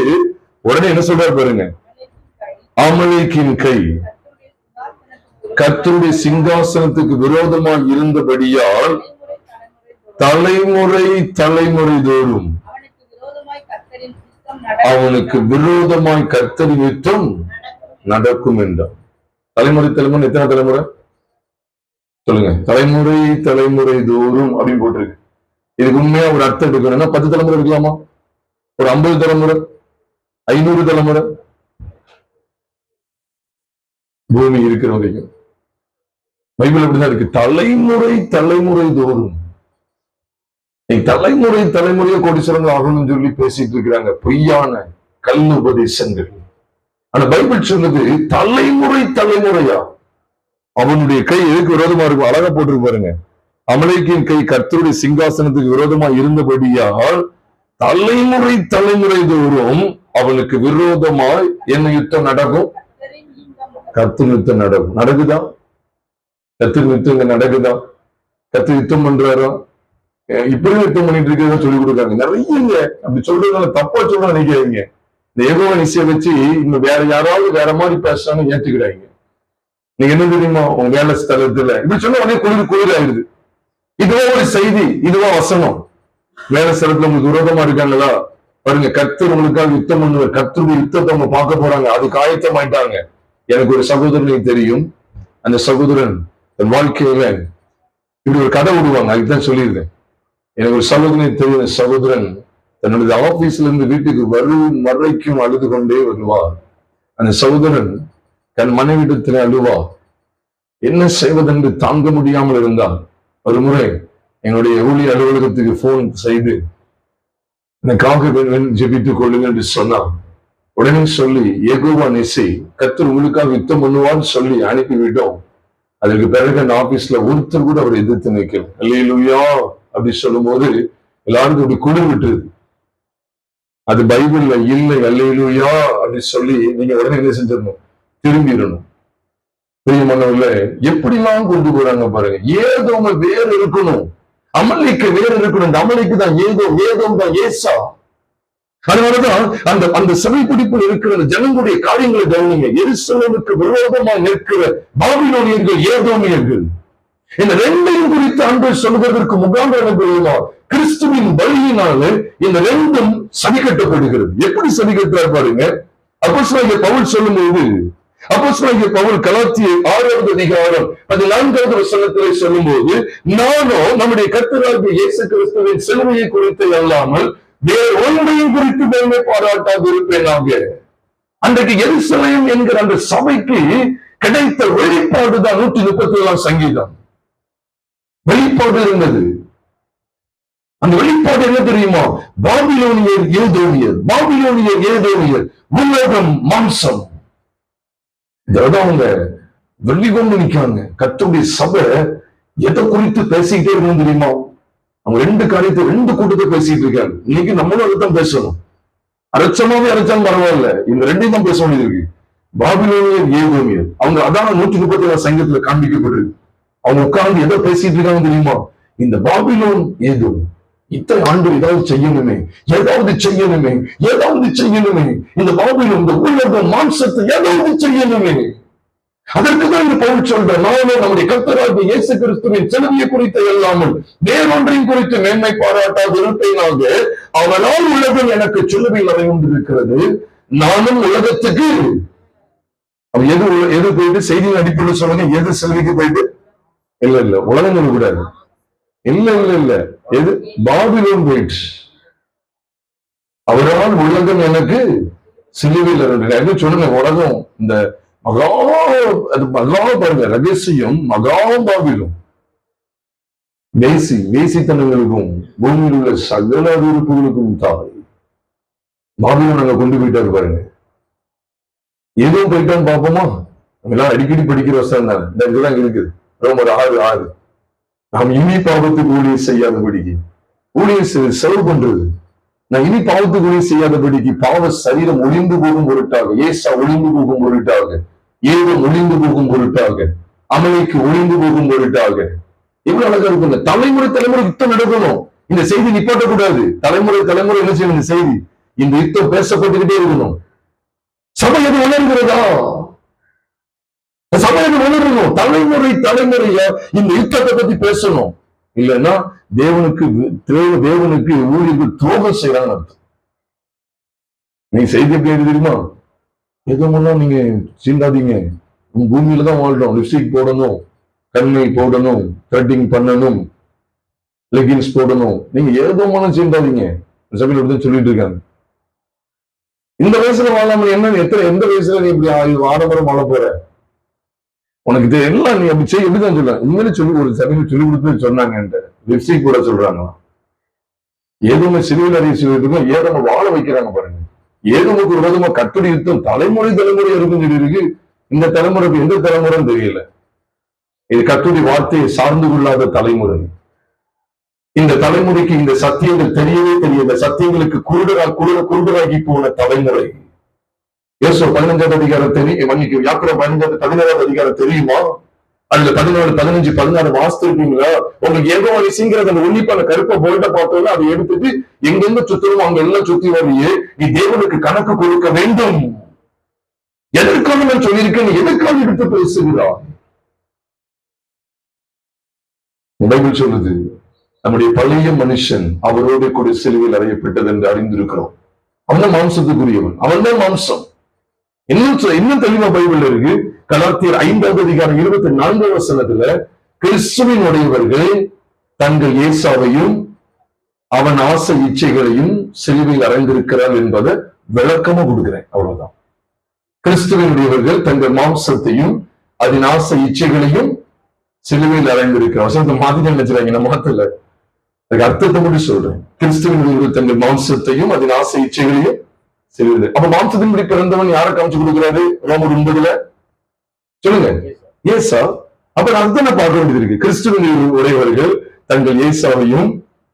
உடனே என்ன சொல்றாரு பாருங்க. அமலேக்கின் கை கர்த்தருடைய சிங்காசனத்துக்கு விரோதமாக இருந்தபடியால் தலைமுறை தலைமுறை தோறும் அவனுக்கு விரோதமாய் கர்த்தரின் யுத்தம் நடக்கும் என்றார். தலைமுறை தலைமுறை எத்தனை தலைமுறை சொல்லுங்க? தலைமுறை தலைமுறை தோறும் அப்படின்னு போட்டிருக்கு. இதுக்கு உண்மையா ஒரு அர்த்தம் எடுக்கணும்னா 10 தலைமுறை இருக்கலாமா? ஒரு 50 தலைமுறை, 500 தலைமுறை, பூமி இருக்கிற வரைக்கும். பைபிள் அப்படிதான் இருக்கு. தலைமுறை தலைமுறை தோறும். தலைமுறை தலைமுறையா கோடீஸ்வரங்கள் ஆகணும்னு சொல்லி பேசிட்டு இருக்கிறாங்க பொய்யான கல் உபதேசங்கள். ஆனா பைபிள் சொன்னது தலைமுறை தலைமுறையா அவனுடைய கை எதுக்கு விரோதமா இருக்கும்? அழகா போட்டிருக்கு பாருங்க. அமலேக்கின் கை கர்த்தருடைய சிங்காசனத்துக்கு விரோதமா இருந்தபடியால் தலைமுறை தலைமுறை தோறும் அவனுக்கு விரோதமாய் என்ன யுத்தம் நடக்கும்? கர்த்தர் யுத்தம் நடக்கும். நடக்குதா? கர்த்தர் யுத்தம் இங்க நடக்குதா? கர்த்தர் யுத்தம் பண்றாரா? இப்படி யுத்தம் பண்ணிட்டு இருக்கிறத சொல்லி கொடுக்காங்க நிறைய. அப்படி சொல்றதுனால தப்பா சொல்ல நினைக்காதீங்க. இந்த யெகோவா நிசியை வச்சு இன்னும் வேற யாராவது வேற மாதிரி பேசுறான்னு ஏத்துக்கிறாங்க. நீங்க என்ன தெரியுமா? உங்க வேலை ஸ்தலத்துல இப்படி சொன்ன உடனே குளிர் ஆயிடுது. இதுவா ஒரு செய்தி, இதுவா வசனம். வேலை ஸ்தலத்துல உங்களுக்கு விரோதமா இருக்காங்களா? பாருங்க, கர்த்தர் உங்களுக்காக யுத்தம் பண்ணுவார். கர்த்தருடைய யுத்தத்தை அவங்க பார்க்க போறாங்க. அதுக்கு ஆயத்தமாயிட்டாங்க. எனக்கு ஒரு சகோதரனை தெரியும். அந்த சகோதரன் தன் வாழ்க்கையில இப்படி ஒரு கதை விடுவாங்க. அதுக்குதான் சொல்லியிருக்கேன். எனக்கு ஒரு சகோதரனை தெரியும். சகோதரன் தன்னுடைய ஆபீஸ்ல இருந்து வீட்டுக்கு வரும் வரைக்கும் அழுது கொண்டே வருவார். அந்த சகோதரன் தன் மனைவிடத்துல அழுவா. என்ன செய்வதென்று தாங்க முடியாமல் இருந்தால் ஒரு முறை என்னுடைய ஊழிய அலுவலகத்துக்கு போன் செய்து எனக்காக ஜெபித்துக் கொள்ளுங்க என்று சொன்னான். உடனே சொல்லி யெகோவா நிசி கர்த்தர் உங்களுக்காக யுத்தம் பண்ணுவான்னு சொல்லி அனுப்பிவிட்டோம். அதற்கு பிறகு அந்த ஆபீஸ்ல ஒருத்தர் கூட அவர் எதிர்த்து நிற்கல. அல்லேலூயா அப்படி சொல்லும் போது எல்லாருக்கும் அப்படி குளிர் விட்டுருது. அது பைபிள்ல இல்லை. அல்லேலூயா அப்படி சொல்லி நீங்க உடனே என்ன செஞ்சிடணும்? திரும்பிடணும். பிரியமானவர்களே, எப்படிலாம் கொண்டு போறாங்க பாருங்க. ஏதோ வேறு இருக்கணும், அமலேக்கு வேறு இருக்கணும். இந்த அமலேக்கு தான் ஏதோ தான் ஏசா. அதனாலதான் அந்த சபைப்பிடிப்பில் இருக்கிற ஜனங்களுடைய காரியங்களை கவனிங்க. எருசலேமுக்கு விரோதமாக நிற்கிற பாபிலோனியர்கள், ஏதோமியர்கள், இந்த ரெண்டையும் குறித்து ஆண்டவர் சொல்வதற்கு முகாந்திரம் தெரியுமா? கிறிஸ்துவின் பலியினால இந்த ரெண்டும் சதி கட்டப்படுகிறது. எப்படி சதி கட்டுறார் பாருங்க. அப்போஸ்தலனாகிய பவுல் சொல்லும்போது, அப்போஸ்தலனாகிய பவுல் கலாத்தியர் 6வது அதிகாரம் 14வது வசனத்திலே சொல்லும்போது, நானோ நம்முடைய கர்த்தராகிய இயேசு கிறிஸ்துவின் சிலுவையை குறித்து அல்லாமல் வேறு ஒன்றையும் குறித்து மேன்மை பாராட்டாது இருப்பேனாக. அன்றைக்கு எருசலேம் என்கிற அந்த சபைக்கு கிடைத்த வெளிப்பாடுதான் 137 சங்கீதம். வெளிப்பாடு இருந்தது. அந்த வெளிப்பாடு என்ன தெரியுமா? பாபிலோனியர் ஏதோமியர், பாபிலோனியர் ஏதோமியர், உலகம் மாம்சம். அவங்க வெள்ளி கொண்டு நிற்காங்க. கர்த்தருடைய சபை எதை குறித்து பேசிக்கிட்டே இருக்கணும் தெரியுமா? அவங்க ரெண்டு காரியத்தை, ரெண்டு கூட்டத்தை பேசிட்டு இருக்காங்க. இன்னைக்கு நம்மளும் அதுதான் பேசணும். அரைச்சமாவே அரைச்சாலும் பரவாயில்ல, இந்த ரெண்டையும் தான் பேச வேண்டியது இருக்கு. பாபிலோனியர் ஏதோமியர், அவங்க அதான் 137 சங்கத்துல காண்பிக்கப்படுது. அவங்க உட்கார்ந்து எதை பேசிட்டு இருக்காங்க தெரியுமா? இந்த பாபிலோன் ஏதோ இத்தனை ஆண்டு ஏதாவது செய்யணுமே, ஏதாவது செய்யணுமே, ஏதாவது செய்யணுமே. இந்த பாபிலோன், இந்த உலகம் மாம்சத்தை ஏதாவது செய்யணுமே. அதற்குதான் இந்த பவுல் சொல்ற, நானும் நம்முடைய கர்த்தராகிய இயேசு கிறிஸ்துவின் சிலுவையை குறித்து இல்லாமல் வேறொன்றையும் குறித்து மேன்மை பாராட்டாது இருப்பேனாக. அவனால் உலகம் எனக்கு சிலுவையில் அறையுண்டிருக்கிறது, நானும் உலகத்துக்கு. அவன் எது போயிட்டு செய்தியின் அடிப்படையில் சொல்லுங்க. எது சிலுவைக்கு போயிட்டு? இல்ல உலகம் கூடாது. இல்ல எது? பாபிலோன் போயிட்டு. அவரால் உலகம் எனக்கு சிலுவையில் சொல்லுங்க. உலகம் இந்த மகா பாருங்க, ரகசியம் மகா பாபிலோன். வேசித்தனங்களுக்கும் பூமியில் உள்ள சகல உறுப்புகளுக்கும் தாய். பாபிலோன் அங்க கொண்டு போயிட்டாரு பாருங்க. எதுவும் போயிட்டான்னு பார்ப்போமா? நம்ம எல்லாம் அடிக்கடி படிக்கிற வசனம் தான் இந்த இதுதான் இருக்குது. ரோமர் 6:6. நாம் இனி பாவத்துக்கு ஊழியம் செய்யாதபடிக்கு, ஊழியம் செலவு பண்றது, நான் இனி பாவத்துக்கு ஊழியம் செய்யாதபடிக்கு பாவ சரீரம் ஒளிந்து போகும் பொருட்டாக, ஏசா ஒளிந்து போகும் பொருட்டாக, ஏவம் ஒளிந்து போகும் பொருட்டாக, அமலைக்கு ஒளிந்து போகும் பொருட்டாக. எவ்வளவு அழகா இருக்குங்க. தலைமுறை தலைமுறை யுத்தம் நடக்கணும். இந்த செய்தி நிப்பாட்டக்கூடாது. தலைமுறை தலைமுறை என்ன செய்யணும்? இந்த செய்தி, இந்த யுத்தம் பேசப்பட்டுக்கிட்டே இருக்கணும். சபை எது உணர்கிறதா? சபை எது உணரணும்? தலைமுறை தலைமுறையா இந்த யுத்தத்தை பத்தி பேசணும். இல்லைன்னா தேவனுக்கு ஊழியர்கள் துரோகம் செய்யறாங்க அர்த்தம். நீங்க செய்தி எப்படி தெரியுமா? எதுவும் நீங்க சீண்டாதீங்க. பூமியில தான் வாழ்றோம். லிப்ஸ்டிக் போடணும், கண்ணை போடணும், த்ரெட்டிங் பண்ணணும், லெகின்ஸ் போடணும். நீங்க ஏதோ சீண்டாதீங்க. சபையில சொல்லிட்டு இருக்காங்க. இந்த வயசுல வாழாம என்ன எந்த வயசுல நீ இப்படி ஆடம்பரம் வாழ போற? உனக்கு எல்லாம் நீ அப்படி செய்ய எப்படிதான் சொல்ல? உண்மையிலே சொல்லி ஒரு சபையில சொல்லி கொடுத்து சொன்னாங்க. லிப்ஸ்டிக் கூட சொல்றாங்களா? ஏதோ சிறுவில் அறிய சொல்லிட்டு ஏதோ வாழ வைக்கிறாங்க பாருங்க. ஏதோமுக்கு விரோதமா கட்டுரை யுத்தம் தலைமுறை தலைமுறை இருக்குன்னு சொல்லி இருக்கு. இந்த தலைமுறைக்கு எந்த தலைமுறைன்னு தெரியல. இது கட்டுரை வார்த்தையை சார்ந்து கொள்ளாத தலைமுறை. இந்த தலைமுறைக்கு இந்த சத்தியங்கள் தெரியவே தெரியாத, சத்தியங்களுக்கு குருடராகி போன தலைமுறை. யோசுவா 15ஆம் அதிகாரம் தெரியும், யாக்கோபு 15-16 அதிகாரம் தெரியுமா? அதுல 14, 15, 16 வாசித்திருக்கீங்களா? உங்களுக்கு ஏதோ சிங்கிறது அந்த உன்னிப்பான கருப்பை போல்ட்ட பார்த்தோம்னா அதை எடுத்துட்டு எங்கெங்க சுத்தணும் அங்க எல்லாம் சுத்தி வரையே நீ தேவனுக்கு கணக்கு கொடுக்க வேண்டும். எதற்காக நான் சொல்லியிருக்கேன்? நீ எதற்காக எடுத்து பேசுகிறாய்? பைபிள் சொல்லுது, நம்முடைய பழைய மனுஷன் அவரோடு கூட சிலுவையில் அறையப்பட்டது என்று அறிந்திருக்கிறோம். அவன் தான் மாம்சத்துக்குரியவன், அவன் தான் மாம்சம். இன்னும் தெளிவா பைபிள் இருக்கு. கலாத்தியர் 5ஆம் அதிகாரம் 24ஆம் வசனத்துல கிறிஸ்துவின் உடையவர்கள் தங்கள் ஏசாவையும் அவன் ஆசை இச்சைகளையும் சிலுவையில் அறைந்திருக்கிறார் என்பதை விளக்கமா கொடுக்கிறேன். அவ்வளவுதான். கிறிஸ்துவினுடையவர்கள் தங்கள் மாம்சத்தையும் அதன் ஆசை இச்சைகளையும் சிலுவையில் அறைந்திருக்கிறார். வசனத்தை மாத்தி நினைச்சுறாங்க. நம்ம மாத்தல, அதுக்கு அர்த்தத்தை மட்டும் சொல்றேன். கிறிஸ்துவினுடையவர்கள் தங்கள் மாம்சத்தையும் அதன் ஆசை இச்சைகளையும் சிலுவையில். அப்ப மாம்சத்தின்படி பிறந்தவன் யாரை காமிச்சு கொடுக்கிறாரு? ரோமர் 9 சொல்லுங்க, ஏசா. அப்ப அர்த்தம் பார்க்க வேண்டியது இருக்கு. கிறிஸ்துவின் உடையவர்கள் தங்கள் ஏசாவையும்,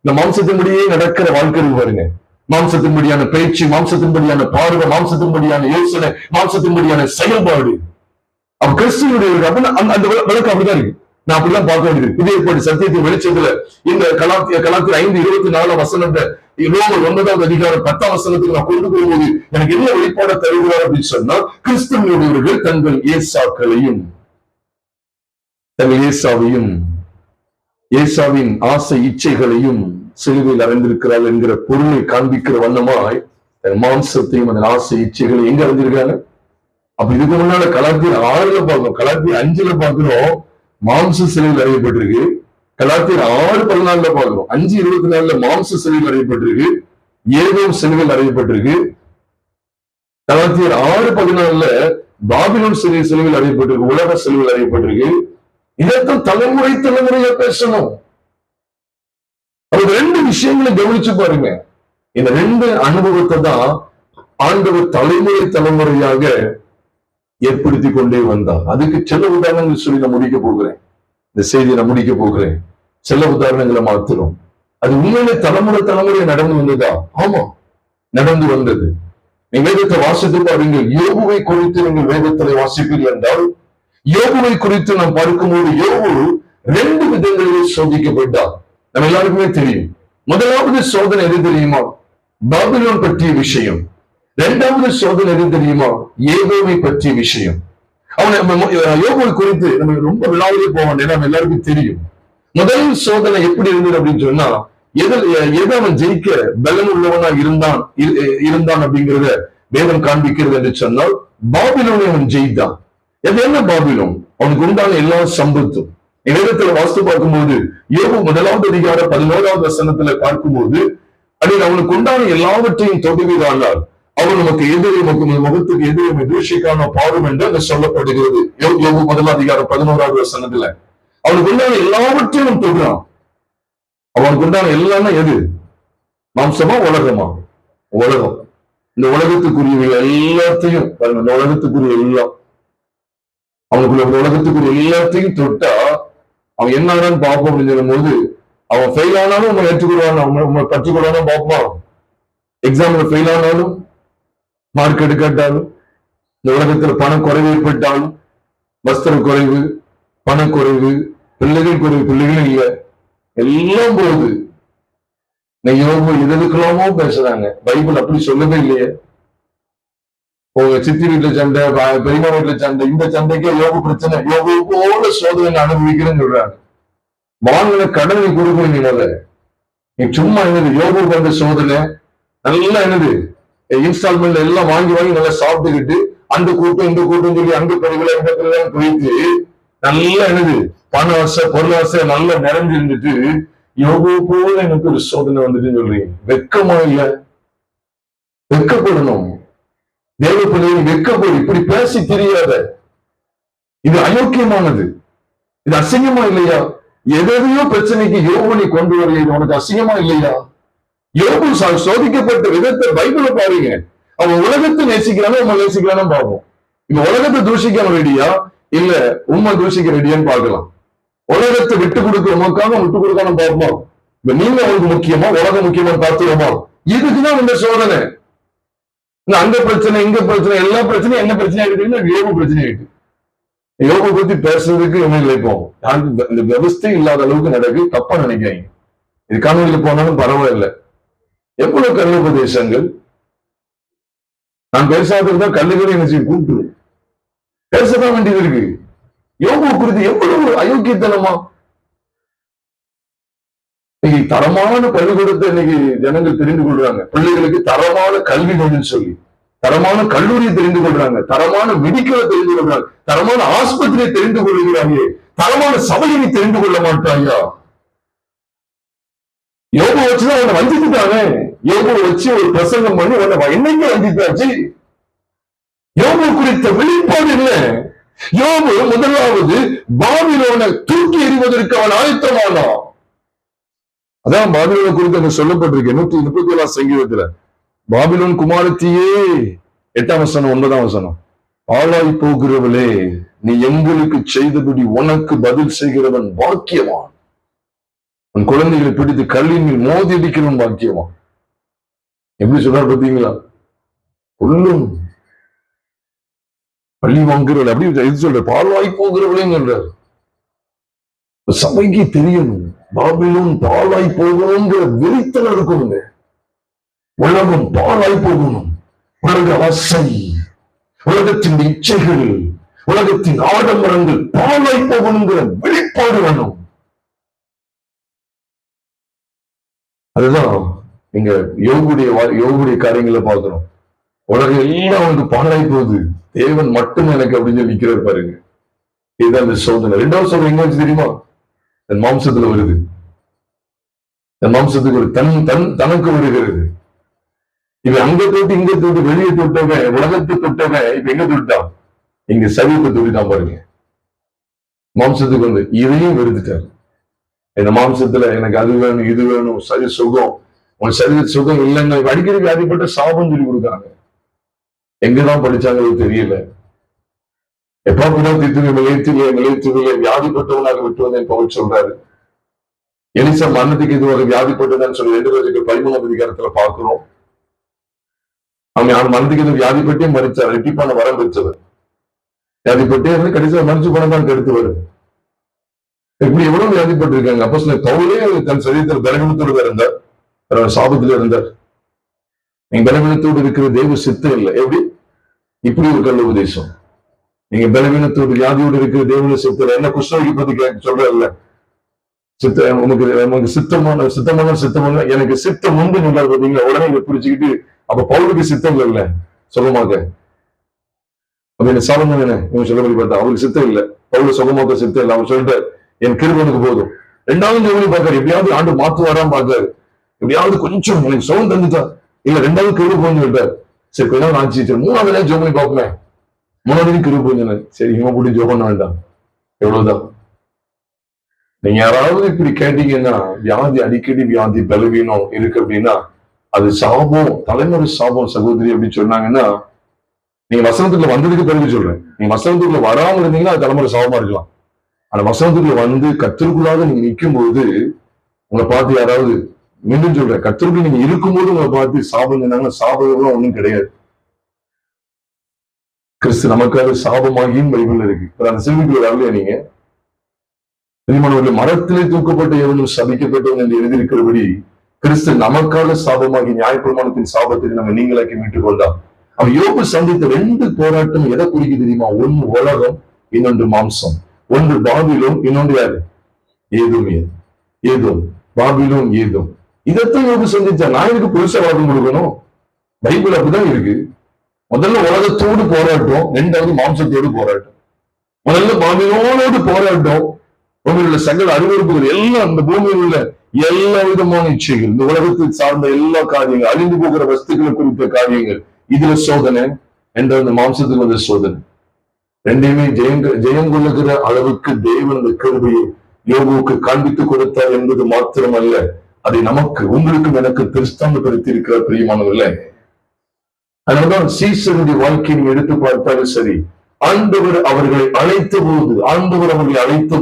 இந்த மாம்சத்தின்படியே நடக்கிற வாழ்க்கை பாருங்க. மாம்சத்தின்படியான பேச்சு, மாம்சத்தின்படியான பார்வை, மாம்சத்தின்படியான யோசனை, மாம்சத்தின்படியான செயல்பாடு. அப்ப கிறிஸ்துவனுடையவர்கள் அப்ப அந்த விளக்கம் அப்படிதான் இருக்கு. நான் அப்படிதான் பார்க்க வேண்டியது. இதே போட்டு சத்தியத்தின் வெளிச்சத்துல இந்த கலாத்தியர் 5:24 வசனத்தை ரோமர் 9ஆம் அதிகாரம் 10ஆம் வசனத்துக்கு நான் கொண்டு போகும்போது எனக்கு என்ன வெளிப்பாட தருகிறார் அப்படின்னு சொன்னா, கிறிஸ்துவனுடையவர்கள் தங்கள் ஏசாக்களையும் தங்கள் ஏசாவின் ஆசை இச்சைகளையும் சிலுவையில் அறைந்திருக்கிறார் என்கிற பொருளை காண்பிக்கிற வண்ணமாய் மாம்சத்தையும் அதன் ஆசை இச்சைகளை எங்க அறிஞ்சிருக்காங்க? அப்ப இதுக்கு முன்னால கலாத்தியர் 6 பார்க்கிறோம், கலாத்தியர் 5 பார்க்கிறோம் மாம்ச சிலுவையில் அறையப்பட்டிருக்கு. கலாத்தியர் 6:14 பார்க்கிறோம், 5:24 மாம்ச சிலுவையில் அறையப்பட்டிருக்கு, ஏதோ சிலுவையில் அறையப்பட்டிருக்கு. கலாத்தியர் 6:14 பாபிலோன் சிலுவையில் அறையப்பட்டிருக்கு, உலக சிலுவையில் அறையப்பட்டிருக்கு. இதைத்தான் தலைமுறை தலைமுறையா பேசணும். அது 2 விஷயங்களை கவனிச்சு பாருங்க. இந்த 2 அனுபவத்தை தான் ஆண்டவர் தலைமுறை தலைமுறையாக ஏற்படுத்தி கொண்டே வந்தார். அதுக்கு சில உதாரணங்கள் சொல்லி நான் முடிக்க போகிறேன். இந்த செய்தியை நான் முடிக்க போகிறேன். சில உதாரணங்களை மாத்திரம். அது உண்மையிலே தலைமுறை தலைமுறை நடந்து வந்ததா? ஆமா, நடந்து வந்தது. நீங்க வேதத்தை வாசித்து பாருங்கள். யோபுவை குறித்து நீங்கள் வேதத்தை வாசிப்பீர்கள் என்றால், யோபுவை குறித்து நாம் பார்க்கும்போது யோபு 2 விதங்களிலே சோதிக்கப்பட்டார். நம்ம எல்லாருக்குமே தெரியும். முதலாவது சோதனை எது தெரியுமா? பாபிலோன் பற்றிய விஷயம். 2வது சோதனை எது தெரியுமா? ஏகோவை பற்றிய விஷயம். யோபுவை குறித்து நம்ம ரொம்ப விழாவிலே போவோம், நம்ம எல்லாருக்கும் தெரியும். முதல் சோதனை எப்படி இருந்தது அப்படின்னு சொன்னா, எதை அவன் ஜெயிக்க பலம் உள்ளவனா இருந்தான் அப்படிங்கிறத வேதம் காண்பிக்கிறது என்று சொன்னால், பாபிலோனை அவன் ஜெயித்தான். அது என்ன பாபிலோன்? அவனுக்கு உண்டான எல்லா சம்பத்தும். வேதத்துல வாஸ்து பார்க்கும்போது யோபு 1ஆம் அதிகாரம் 11ஆவது வசனத்துல பார்க்கும்போது, அதில் அவனுக்கு உண்டான எல்லாவற்றையும் தொடுகிறானால் அவர் நமக்கு எதிரே முகத்துக்கு எதிரே தூஷிக்கான பாடும் என்று அங்க சொல்லப்படுகிறது. யோபு 1ஆம் அதிகாரம் 11ஆவது வசனத்துல அவனுக்கு உண்டான எல்லாவற்றையும் தொடுறான். அவனுக்கு உண்டான எல்லாமே எது? மாம்சமா உலகமா? உலகம். இந்த உலகத்துக்குரிய எல்லாத்தையும் பாருங்க, இந்த உலகத்துக்குரிய எல்லாம் அவனுக்குள்ள இந்த உலகத்துக்குரிய எல்லாத்தையும் தொட்டா அவன் என்ன ஆனான்னு பார்ப்போம் அப்படின்னு சொல்லும் போது, அவன் ஃபெயில் ஆனாலும் உங்களை ஏற்றுக்கொள்வான், உங்களை கற்றுக்கொள்வானா பார்ப்பான். எக்ஸாம்ல ஃபெயில் ஆனாலும், மார்க் எடுக்காட்டாலும், இந்த உலகத்துல பணக்குறைவு ஏற்பட்டாலும், வஸ்திர குறைவு, பணக்குறைவு, பிள்ளைகள் குறைவு, பிள்ளைகளும் இல்லை, எல்லாம் போகுது. யோபு எதுக்கலாமோ பேசுறாங்க, பைபிள் அப்படி சொல்லவே இல்லையே. உங்க சித்தி வீட்டுல சண்டை, பெரியமா வீட்டுல சண்டை, இந்த சண்டைக்கே யோபு பிரச்சனை, யோபு போல சோதனை அனுபவிக்கிறேன்னு சொல்றாங்க. வாங்கின கடனை கொடுக்கணும். நீ சும்மா என்னது யோபு வந்த சோதனை நல்லா என்னது இன்ஸ்டால்மெண்ட் எல்லாம் வாங்கி வாங்கி நல்லா சாப்பிட்டுக்கிட்டு அந்த கூட்டம் இந்த கூட்டம் சொல்லி அங்க பிரிவுல இந்த பிரிவுல போயிட்டு நல்லா என்னது பண ஆசை பொருளாசை நல்லா நிறைஞ்சு இருந்துட்டு யோபு போல எனக்கு ஒரு சோதனை வந்துட்டு சொல்றீங்க. வெக்கமா இல்ல? வெக்கப்படணும். தேவ பிள்ளைகள் வெக்கப்படும். இப்படி பேசி தெரியாத, இது அயோக்கியமானது, இது அசிங்கமா இல்லையா? எதையோ பிரச்சனைக்கு யோபு நீ கொண்டு வரல, இது உனக்கு அசிங்கமா இல்லையா? யோபு சோதிக்கப்பட்ட விதத்தை பைபிள பாருங்க. அவன் உலகத்தை நேசிக்கிறானோ உண்மை நேசிக்கிறானோ பார்ப்போம். இப்ப உலகத்தை தூஷிக்க ரெடியா இல்ல உண்மை தூஷிக்க ரெடியான்னு பார்க்கலாம். உலகத்தை விட்டு கொடுக்க உமக்காக விட்டு கொடுக்காம பார்ப்போம். இப்ப நீங்க அவருக்கு முக்கியமா உலகம் முக்கியமா பார்த்துருவோமா? இதுக்குதான் இந்த சோதனை. அந்த பிரச்சனை இங்க பிரச்சனை எல்லா பிரச்சனையும் என்ன பிரச்சனை ஆயிடுதுன்னா யோபு பிரச்சனை ஆயிட்டு. யோபு பத்தி பேசுறதுக்கு என்ன நினைப்போம், இந்த விவசாயம் இல்லாத அளவுக்கு நடக்கு, தப்பா நினைக்காங்க. இது காணொலியில போனாலும் பரவாயில்ல. எவ்வளவு கல்லுபதேசங்கள் நான் பேசாதது தான் கல்லுகளை என்ன செய்ய கூப்பிட்டு பேசதான் வேண்டியது இருக்கு. யோபு குறித்து எவ்வளவு அயோக்கியத்தனமா இன்னைக்கு தரமான பள்ளிக்கூடத்தை இன்னைக்கு ஜனங்கள் தெரிந்து கொள்றாங்க. பிள்ளைகளுக்கு தரமான கல்வி வேணும்னு சொல்லி தரமான கல்லூரியை தெரிந்து கொள்றாங்க, தரமான மெடிக்கலை தெரிந்து கொள்றாங்க, தரமான ஆஸ்பத்திரியை தெரிந்து கொள்கிறாங்க, தரமான சபையை தெரிந்து கொள்ள மாட்டாங்க. யோபு வச்சுதான் அவனை வஞ்சித்துட்டானே. யோபு வச்சு ஒரு பிரசங்கம் பண்ணி உன்னை என்னைக்கு வஞ்சித்தாச்சு? யோபு குறித்த வெளிப்பாடு இல்லை. யோபு முதலாவது பாபிலோனை தூக்கி எறிவதற்கு அவன் ஆயத்தமானான். அதான் பாபிலோனை குறித்து அங்க சொல்லப்பட்டிருக்கு 137 சங்கீதத்துல. பாபிலோன் குமாரத்தியே 8ஆம் வசனம் 9ஆம் வசனம், ஆளாய் போகிறவளே நீ எங்களுக்கு செய்தபடி உனக்கு பதில் செய்கிறவன் பாக்கியவான். உன் குழந்தைகளை பிடித்து கல்லினில் மோதி அடிக்கிறவன் பாக்கியவான். எப்படி சொல்றாரு பார்த்தீங்களா? உள்ளும் பள்ளி வாங்குறவள் அப்படி இது சொல்ற, பால்வாய் போகிறவளையும் சொல்றாரு. சபைக்கு தெரியணும் பாபிலோன் பாலாய் போகணுங்கிற வெறித்தனம் இருக்கணுங்க. உலகம் பாலாய் போகணும். உலக ஆசை, உலகத்தின் இச்சைகள், உலகத்தின் ஆடம்பரங்கள் பாலாய் போகணுங்கிற வெளிப்பாடு வேணும். அதுதான் நீங்க யோகுடைய காரியங்களை பார்க்கிறோம். உலகம் எல்லாம் அவனுக்கு பாலாய் போகுது, தேவன் மட்டும் எனக்கு அப்படின்னு சொல்லி நிக்கிறார் பாருங்க. இதுதான் இந்த சோதனை. 2வது சோதனை எங்க வச்சு தெரியுமா? தன் மாம்சத்துல வருது. தன் மாம்சத்துக்கு ஒரு தனக்கு வருகிறது. இவன் அங்க தொட்டு இங்க தொட்டு வெளியே தொட்டவன், உலகத்தை தொட்டவன் இப்ப எங்க தொட்டான்? இங்க சரீரத்தை தொட்டுட்டான் பாருங்க. மாம்சத்துக்கு வந்து இதையும் வெறுத்துட்டாரு. இந்த மாம்சத்துல எனக்கு அது வேணும் இது வேணும், சரி சுகம், உன் சரீர சுகம் இல்லைன்னு அடிக்கடி வியாதிப்பட்ட சாபம் சொல்லி கொடுக்காங்க. எங்கதான் படிச்சாங்களோ தெரியல. எப்ப கூட நிலையத்திலே வியாதிப்பட்டவனாக விட்டு வந்தேன் பவுல் சொல்றாரு. எலிசா மரணத்துக்கு இதுவரை வியாதிப்பட்டதுன்னு சொல்லி 2 அதிகாரத்துல பாக்குறோம். அவன் மரணத்துக்கு இது வியாதிப்பட்டே மறிச்சார், ரெட்டிப்பான வரம் பெற்றவர். வியாதிப்பட்டே இருந்து கடைசியா மறிச்சு போனதான் கெடுத்து வருது. இப்படி எவ்வளவு வியாதிப்பட்டு இருக்காங்க. அப்போ பவுலே தன் சரீரத்தில் பலவீனத்தோடு இருந்தார், சாபத்துல இருந்தார். நீங்க பலவீனத்தோடு இருக்கிற தெய்வ சித்தம் இல்லை. எப்படி இப்படி ஒரு கல்ல உபதேசம்? நீங்க பலவீனத்தோடு வியாதியோடு இருக்கிற தேவன சித்தம் என்ன? குஷ்ணரோகி பத்தி சொல்றல, சித்த உனக்கு சித்தமான எனக்கு சித்தம் உண்டு சொல்றாரு பாத்தீங்களா? உடனே இதை புரிச்சுக்கிட்டு அப்ப பவுலுக்கு சித்தம் இல்ல சுகமாக்க அப்படின்னு சாபம் தானே இவன் சொல்லபடி பார்த்தா. அவருக்கு சித்தம் இல்லை, பவுல சுகமாக்க சித்தம் இல்லை. அவன் சொல்லிட்டு என் கிருபனுக்கு போதும். 2வது ஜோதி பார்க்காரு, எப்படியாவது ஆண்டு மாத்துவாரான்னு பார்க்காரு. எப்படியாவது கொஞ்சம் எனக்கு சுகம் தந்துட்டா இல்ல 2வது கிருப போன்னு சொல்லிட்டாரு. சரி கொஞ்ச நாள் ஆச்சு, 3வது ஜோம் பண்ணி பார்ப்போமே. 3வது கிருப போஞ்சு சரி இவன் போட்டு ஜோம் பண்ண வேண்டாம். எவ்வளவுதான். நீங்க யாராவது இப்படி கேட்டீங்கன்னா வியாதி அடிக்கடி வியாதி பலவீனம் இருக்கு அப்படின்னா அது சாபம், தலைமுறை சாபம் சகோதரி அப்படின்னு சொன்னாங்கன்னா, நீங்க வசனத்துக்குள்ள வந்ததுக்கு பிறகு சொல்றேன். நீங்க வசனத்துக்குள்ள வராம இருந்தீங்கன்னா அது தலைமுறை சாபமா இருக்கலாம். ஆனா வசனத்துக்குள்ள வந்து கர்த்தருக்குள்ளாக நீங்க நிற்கும் போது உங்களை பார்த்து யாராவது, மீண்டும் சொல்றேன், கர்த்தருக்குள்ள நீங்க இருக்கும்போது உங்களை பார்த்து சாபம் சொன்னாங்கன்னா சாபம் ஒண்ணும் கிடையாது. கிறிஸ்து நமக்காக சாபமாகியும் பைபிள் இருக்கு. அந்த சிறுமிக்குள்ள வரலையா நீங்க? மரத்திலே தூக்கப்பட்ட எவனும் சபிக்கப்பட்டவன் என்று எழுதியிருக்கிறபடி கிறிஸ்து நமக்காக சாபமாகி நியாயப்பிரமாணத்தின் சாபத்தை நம்ம நீங்களாக்கி மீட்டுக் கொண்டான். அவன் யோபு சந்தித்த 2 போராட்டம் எதை குறிக்க தெரியுமா? ஒன்று உலகம், இன்னொன்று மாம்சம். ஒன்று பாபிலோன், இன்னொன்று யாரு? ஏதோம். பாபிலோன், ஏதோம். இதைத்தான் யோபு சந்திச்சா. நான் எனக்கு புதுசா வாதம் கொடுக்கணும்? பைபிள் அப்படிதான் இருக்கு. முதல்ல உலகத்தோடு போராட்டம், 2வது மாம்சத்தோடு போராட்டம். முதல்ல பாபிலோனோடு போராட்டம். பூமியில் உள்ள சகல அருவருப்புகள் எல்லாம், இந்த பூமியில் உள்ள எல்லா விதமான இச்சைகள், இந்த உலகத்தில் சார்ந்த எல்லா காரியங்கள், அழிந்து போகிற வஸ்துக்களை குறித்த காரியங்கள், இதுல சோதனை என்ற அந்த மாம்சத்துக்கு வந்த சோதனை. ரெண்டையுமே ஜெயம் கொள்ளுகிற அளவுக்கு தேவன் அந்த கிருபையை யோபுவுக்கு காண்பித்து கொடுத்தார் என்பது மாத்திரமல்ல, அதை நமக்கு, உங்களுக்கும் எனக்கு திருஷ்டாந்தப்படுத்தி இருக்கிற பிரியமானவர்களே. அதனால்தான் சீசருடைய வாழ்க்கையை நீங்க எடுத்து பார்த்தாலும் சரி, ஆண்டவர் அவர்களை அழைத்த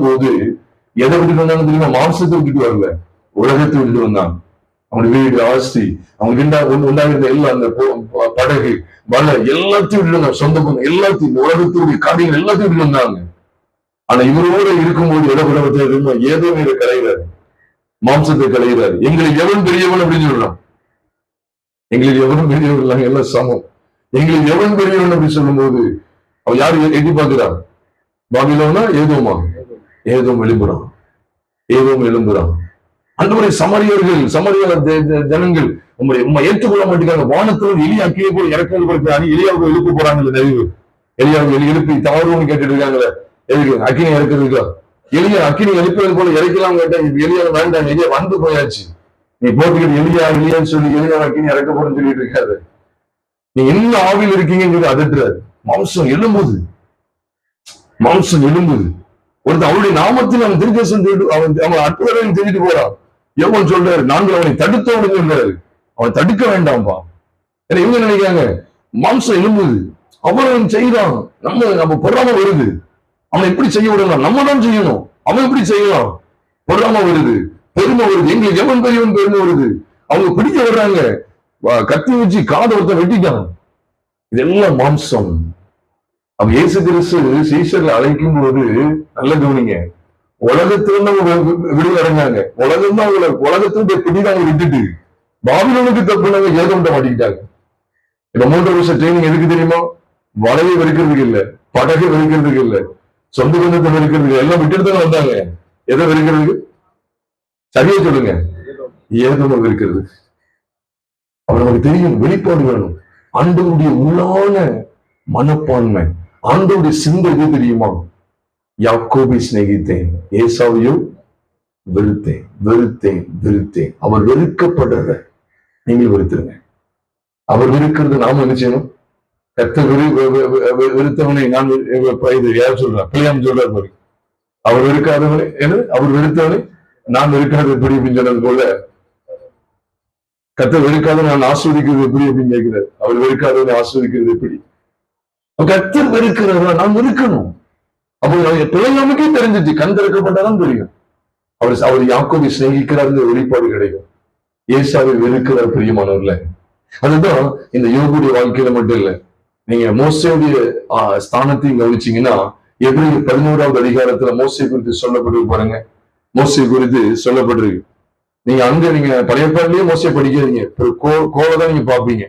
போது எதை விட்டு வந்தாங்க தெரியுமா? மாம்சத்தை விட்டுட்டு வரல, உலகத்தை விட்டுட்டு வந்தாங்க. அவங்க வீடு, ஆஸ்தி, அவங்க உண்டாகிருந்த எல்லாம், அந்த படகு, வலை எல்லாத்தையும் விட்டு, சொந்த பந்தம் எல்லாத்தையும், உலகத்துடைய காரியங்கள் எல்லாத்தையும் விட்டு வந்தாங்க. ஆனா இவரோட இருக்கும்போது எதை விட ஏதோ இதை கலைகிறாரு, மாம்சத்தை கலைகிறாரு. எங்களுக்கு எவன் பெரியவன் அப்படின்னு சொல்லலாம். எங்களுக்கு எவனும் பெரியவன், எல்லாம் சமம். எங்களுக்கு எவன் பெரியவன் அப்படின்னு சொல்லும் போது அவன் யாரு எட்டி பார்க்கிறான்? பாபிலோனா ஏதோமா? ஏதோம் எழும்புறான். அன்றுவரை சமரிய ஜனங்கள் உண்மை ஏற்றுக்கொள்ள மாட்டேங்கிறாங்க. வானத்தில் எலி அக்கினியை போல இறக்கிறது கொடுத்து எலியாவுக்கு எழுப்ப போறாங்கல்ல, நிறைவு எலியாவுக்கு எழுப்பி தவறுன்னு கேட்டுட்டு இருக்காங்களே, எதுக்கு அக்கினி இறக்குறதுக்கா? எலியா அக்கினி எழுப்புறது போல இறக்கலாம் கேட்டா எலியா வேண்டாம், எலியா வந்து போயாச்சு. நீ போட்டுக்கிட்டு எலியான்னு சொல்லி எலியா அக்கினி இறக்க போறேன்னு சொல்லிட்டு இருக்காது. நீ என்ன ஆவியில் இருக்கீங்கன்னு சொல்லி அதட்டுறாரு. மாம்சம் எழும்புது. ஒருத்தர் அவருடைய நாமத்தில் அவன் திருக்கேசம் அவன் அற்புதம் தெரிஞ்சுட்டு போறான். எவன் சொல்றாரு, நாங்கள் அவனை தடுத்தோடு சொல்றாரு. அவன் தடுக்க வேண்டாம்பா. ஏன்னா இவங்க நினைக்கிறாங்க மாம்சம் எழும்புது, அவன் செய்யறான், நம்ம பொறாம வருது, அவனை எப்படி செய்ய விடலாம், நம்ம தான் செய்யணும், அவன் எப்படி செய்யலாம், பொறாம வருது, பெருமை வருது, எங்களுக்கு எவன் பெரியவன் பெருமை வருது. அவங்க பிடிக்க வர்றாங்க, கத்தி வச்சு காதை ஒருத்தன் வெட்டிட்டான். இதெல்லாம் மாம்சம். அப்ப இயேசு கிறிஸ்து சீஷர்களை அழைக்கும் போது நல்ல கவனிங்க, உலகத்துல விடுதலை அடைஞ்சாங்க. உலகம் தான் உலகத்துல பிடிதான் விட்டுட்டு பாபிலோனுக்கு தப்புனாங்க, ஏதோண்ட மாட்டிக்கிட்டாங்க. இப்ப 3 வருஷம் ட்ரைனிங் எதுக்கு தெரியுமா? வலையை வெறுக்கிறதுக்கு இல்ல, படகை வெறுக்கிறதுக்கு இல்ல, சொந்த பந்தத்தை வெறுக்கிறதுக்கு, எல்லாம் விட்டுட்டு தான் வந்தாங்க. எதை வெறுக்கிறதுக்கு? சரியா சொல்லுங்க, ஏதோ வெறுக்கிறது. அப்ப நமக்கு தெரியும், வெளிப்பாடு வேணும். ஆண்டவருடைய உள்ளான மனப்பான்மை, ஆண்டவருடைய சிந்தை எது தெரியுமா? யாக்கோபை சிநேகித்தேன், ஏசாவையோ வெறுத்தேன். அவர் வெறுக்கப்படுறத நீங்கள் வெறுத்துருங்க. அவர் வெறுக்கிறது நாம என்ன செய்யணும்? வெறுத்தவனை நான் யார் சொல்றா? பிள்ளையாம் சொல்றாரு பாரு. அவர் வெறுக்காதவனை, அவர் வெறுத்தவனை நான் வெறுக்காத எப்படி அப்படின்னு சொன்னது போல, கர்த்தர் வெறுக்காத நான் ஆஸ்வதிக்கிறது எப்படி அப்படின்னு கேட்கிறார். அவர் வெறுக்காதவனை ஆஸ்வதிக்கிறது எப்படி? கர்த்தர் வெறுக்கிறதா நான் வெறுக்கணும். அப்போ பிள்ளைங்களுக்கே தெரிஞ்சிச்சு, கண் திறக்கப்பட்டாதான் தெரியும். அவர் யாக்கோபை சிநேகிக்கிறார் வெளிப்பாடு கிடைக்கும். ஏசாவை வெறுக்கிறார் பிரியமானவர்ல. அதுதான் இந்த யோபுடைய வாழ்க்கையில மட்டும் இல்ல, நீங்க மோசேயுடைய ஸ்தானத்தையும் கவனிச்சீங்கன்னா, எபிரேயர் 11வது அதிகாரத்துல மோசே குறித்து சொல்லப்பட்டிருக்கு பாருங்க. மோசே குறித்து சொல்லப்பட்டிருக்கு. நீங்க நீங்க பழைய பாடலையே மோசே படிக்கிறீங்க, கோலதான் நீங்க பாப்பீங்க.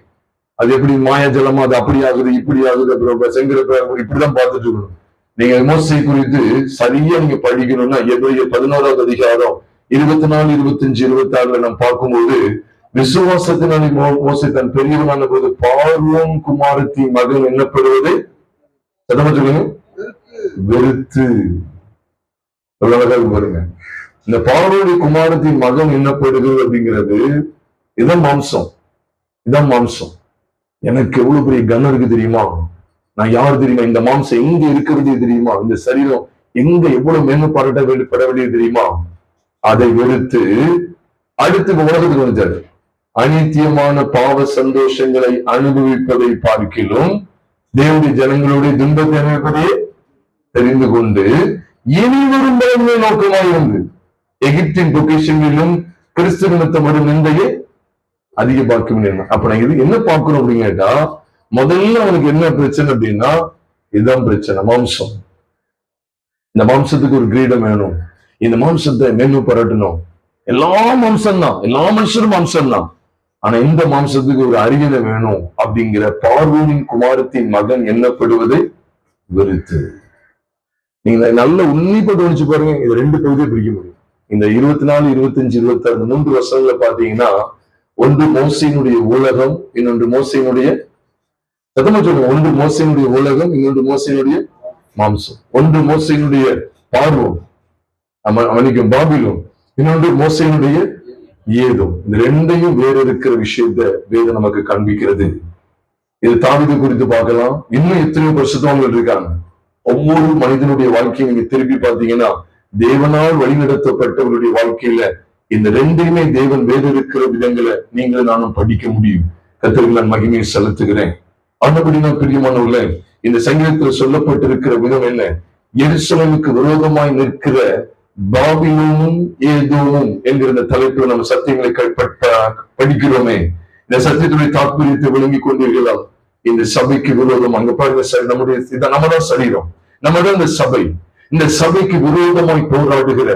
அது எப்படி மாயாஜலமா, அது அப்படி ஆகுது இப்படி ஆகுது, அப்புறம் செங்கிற இப்படிதான் பார்த்துட்டு இருக்கணும். நீங்க மோசே குறித்து சரியா நீங்க படிக்கணும்னா எபிரேயர் 11வது அதிகாரம் 24, 25, 26 நாம் பார்க்கும்போது, விசுவாசத்தினாலே மோசே தன் பெரியவனான போது பார்வோன் குமாரத்தின் மகன் என்னப்படுவது சொல்லுங்க, வெறுத்து. பாருங்க, இந்த பார்வோனுடைய குமாரத்தின் மகன் என்னப்படுது அப்படிங்கிறது இதான் மாம்சம். எனக்கு எவ்வளவு பெரிய கனம் இருக்கு தெரியுமா? நான் யார் தெரியுமா? இந்த மாம்சம் எங்க இருக்கிறது தெரியுமா? இந்த சரீரம் எங்க எவ்வளவு மேன்மைப்பட வேண்டியது தெரியுமா? அதை வெறுத்து அடுத்து உலகத்துக்கு வந்துட்டாரு. அநித்தியமான பாவ சந்தோஷங்களை அனுபவிப்பதை பார்க்கிலும் தேவனுடைய ஜனங்களுடைய துன்பத்தை அனுபவிப்பதை தெரிந்து கொண்டு இனி வரும் பலன்களை நோக்கமாயிருந்து எகிப்தின் பொக்கிஷங்களிலும் கிறிஸ்து நிமித்தம் வரும் நிந்தையை அதிக பார்க்கும். அப்ப நான் இது என்ன பார்க்கணும் அப்படின்னு கேட்டா, முதல்ல அவனுக்கு என்ன பிரச்சனை அப்படின்னா, இதுதான் பிரச்சனை, மாம்சம். இந்த மாம்சத்துக்கு ஒரு கிரீடம் வேணும், இந்த மாம்சத்தை மேன்மை பாராட்டணும். எல்லா மாம்சம் தான், எல்லா மனுஷரும் மாம்சம் தான். ஆனா இந்த மாம்சத்துக்கு ஒரு அரியணை வேணும் அப்படிங்கிற பார்வோனின் குமாரத்தின் மகன் எண்ணப்படுவதை வெறுத்து. நீங்க நல்ல உன்னிப்பா கவனிச்சு பாருங்க, இது ரெண்டு பகுதியை பிரிக்க முடியும். இந்த 24, 25, 26 3 வருஷங்கள்ல பாத்தீங்கன்னா, ஒன்று மோசையினுடைய உலகம், இன்னொன்று மோசையினுடைய ஒன்று மோசையினுடைய உலகம், இன்னொன்று மோசையினுடைய மாம்சம். ஒன்று மோசையினுடைய பார்வோன், அவனுக்கு பாபிலோன், இன்னொன்று மோசையினுடைய ஏதோம். இந்த ரெண்டையும் வேற இருக்கிற விஷயத்த வேதம் நமக்கு காண்பிக்கிறது. இது தாவீது குறித்து பார்க்கலாம். இன்னும் எத்தனையோ பரிசுத்தவான்கள் இருக்காங்க. ஒவ்வொரு மனிதனுடைய வாழ்க்கையை நீங்க திருப்பி பார்த்தீங்கன்னா, தேவனால் வழிநடத்தப்பட்டவர்களுடைய வாழ்க்கையில இந்த ரெண்டையுமே தேவன் வேறு இருக்கிற விதங்களை நீங்களும் நானும் படிக்க முடியும். கர்த்தருக்கு நான் மகிமையை செலுத்துகிறேன். ஆனபடினா பிரியமானவர்களே, இந்த சங்கீதத்தில் சொல்லப்பட்டிருக்கிற விதம் என்ன? எருசலேமுக்கு விரோதமாய் நிற்கிற பாபிலோனும் ஏதோமும் என்கிற தலைப்பில் நம்ம சத்தியங்களை படிக்கிறோமே. இந்த சத்தியத்துடைய தாற்பயத்தை விளங்கி கொண்டீர்களா? இந்த சபைக்கு விரோதம், அங்க பாருங்க, நம்முடைய நம்மதான் சரீரம், நம்மதான் இந்த சபை. இந்த சபைக்கு விரோதமாய் போராடுகிற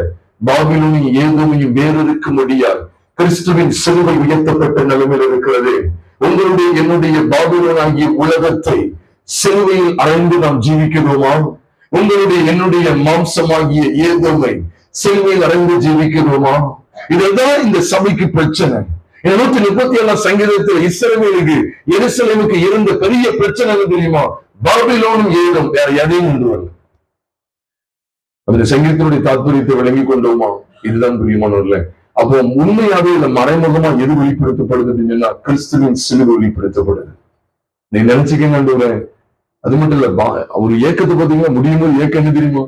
பாபிலோனின் ஏதோமையும் வேறொருக்க முடியாது. கிறிஸ்துவின் சிலுவை உயர்த்தப்பட்ட நிலைமையில் இருக்கிறது. உங்களுடைய என்னுடைய பாபிலோன் ஆகிய உலகத்தை சிலுவையில் அடைந்து நாம் ஜீவிக்கிறோமா? உங்களுடைய என்னுடைய மாம்சமாகிய ஏதோமை சிலுவையில் அடைந்து ஜீவிக்கிறோமா? இதுதான் இந்த சபைக்கு பிரச்சனை. 137 சங்கீதத்தில் இஸ்ரவேலுக்கு எருசலேமுக்கு இருந்த பெரிய பிரச்சனை தெரியுமா? பாபிலோனும் ஏதோம், வேற எதையும் கொண்டு வரல. அந்த சங்கீதத்தினுடைய தாற்பயத்தை விளங்கி கொண்டோமா? இதுதான் பிரியமானவர்களே. அப்போ உண்மையாவே இந்த மறைமுகமா எது வெளிப்படுத்தப்படுது அப்படின்னா, கிறிஸ்துவின் சிலுவை வெளிப்படுத்தப்படுது. நீ நினைச்சுக்கங்க, அது மட்டும் இல்ல, ஒரு ஏக்கத்தை பார்த்தீங்கன்னா முடியும் ஏக்கம் என்ன தெரியுமா?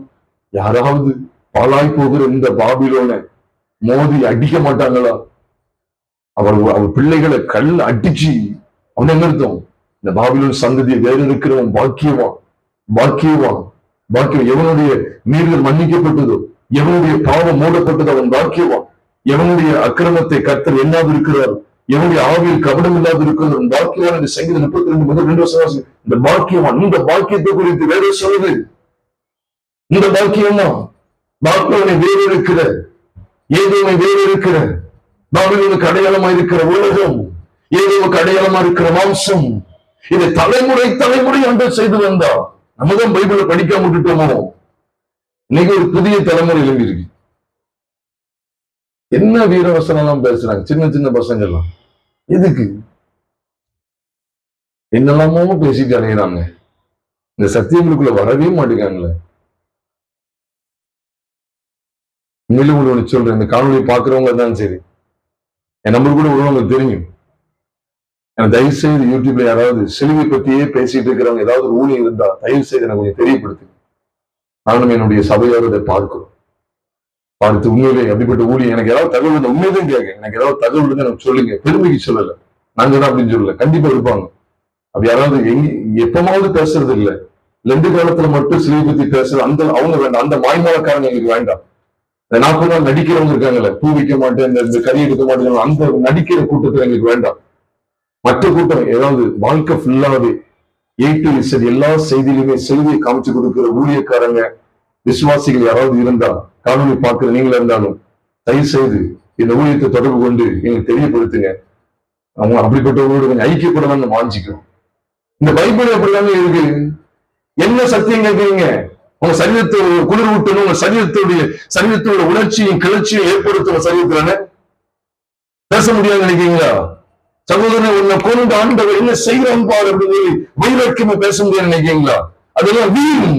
யாராவது பாழாய் போகிற இந்த பாபிலோனை மோதி அடிக்க மாட்டாங்களா? அவர் பிள்ளைகளை கல் அடிச்சு அவன் என்ன அர்த்தம்? இந்த பாபிலோன் சந்ததியை வேறு இருக்கிறவன் பாக்கியவான், பாக்கியவான், பாக்கியம். எவனுடைய மீறுதல் மன்னிக்கப்பட்டதோ, எவனுடைய பாவம் மூடப்பட்டதோ அவன் பாக்கியவான். எவனுடைய அக்கிரமத்தை கர்த்தர் எண்ணாது இருக்கிறார், எவனுடைய ஆவியில் கபடம் இல்லாது இருக்கிறது அவன் பாக்கியவான் என்று சங்கீதம் 32 முதல் 2 வருஷம். இந்த பாக்கியவான், இந்த பாக்கியத்தை குறித்து வேற சொல்லுது. இந்த பாக்கியம் தான் பாபிலோனை வேறு இருக்கிற, ஏதோமை வேறு இருக்கிற, பாபிலோனுக்கு அடையாளமா இருக்கிற உலகம், ஏதோவுக்கு அடையாளமா இருக்கிற மாம்சம். இதை தலைமுறை தலைமுறை அன்று செய்து வந்தா. நம்ம தான் பைபிளை படிக்காம விட்டுட்டோமோ? இன்னைக்கு ஒரு புதிய தலைமுறை எழும்பி இருக்கு. என்ன வீரவசனம் எல்லாம் பேசுறாங்க சின்ன சின்ன பசங்க எல்லாம். எதுக்கு என்னெல்லாமோ பேசிட்டு அலையிறாங்க, இந்த சத்தியங்களுக்குள்ள வரவே மாட்டேங்காங்களே. உண்மையில ஒண்ணு சொல்றேன், இந்த காணொலியை பாக்குறவங்க தான் சரி, என் நம்பர் கூட உங்களுக்கு தெரியும். தயவு செய்து யூடியூப்ல யாராவது சிலுவை பத்தியே பேசிட்டு இருக்கிறவங்க ஏதாவது ஒரு ஊழியம் இருந்தா தயவு செய்து எனக்கு கொஞ்சம் தெரியப்படுத்து. நானும் என்னுடைய சபையோட அதை பார்க்கிறோம். பார்த்து உண்மையிலே அப்படிப்பட்ட ஊழியம் எனக்கு ஏதாவது தகவல் உண்மைதான் கேட்க, எனக்கு ஏதாவது தகவல் இருந்தா எனக்கு சொல்லுங்க. பெருமைக்கு சொல்லல, நாங்க தான் அப்படின்னு சொல்லல, கண்டிப்பா இருப்பாங்க. அப்படி யாராவது எப்பமாவது பேசுறது இல்ல, 2 காலத்துல மட்டும் சிலுவை பத்தி பேசுறது அந்த அவங்க வேண்டாம். அந்த மாய்மாலக்காரங்க எங்களுக்கு வேண்டாம். இந்த 40 நாள் நடிக்கிறவங்க இருக்காங்கல்ல, பூ வைக்க மாட்டேன், இந்த கறி எடுக்க மாட்டேன், அந்த நடிக்கிற கூட்டத்துல எங்களுக்கு வேண்டாம். மற்ற கூட்டம் ஏதாவது வாழ்க்கை ஃபுல்லாவே A to Z எல்லா செய்தியிலுமே சிலுவையை காமிச்சு கொடுக்கிற ஊழியக்காரங்க விசுவாசிகள் யாராவது இருந்தா, காணொலி பார்க்கிற நீங்களா இருந்தாலும் தயவு செய்து இந்த ஊழியத்தை தொடர்பு கொண்டு எங்களுக்கு தெரியப்படுத்துங்க. அவங்க அப்படிப்பட்டவங்களோட கொஞ்சம் ஐக்கியப்படலாம்னு வாஞ்சிக்கிறோம். இந்த பைபிள் அப்படிதாங்க இருக்கு. என்ன சத்தியம் கேட்குறீங்க? உங்க சரீரத்தை குளிர் ஊட்டணும், உங்க சரீரத்தோட உணர்ச்சியும் கிளர்ச்சியும் ஏற்படுத்தணும். சரீரத்துல பேச முடியாது நினைக்கிறீங்களா? சகோதரனை உன்னை கொண்டு ஆண்டவர் என்ன செய்யறான் பாரு அப்படின்னு சொல்லி வைரக்கியமா பேச முடியாது நினைக்கிறீங்களா? அதெல்லாம் வீண்.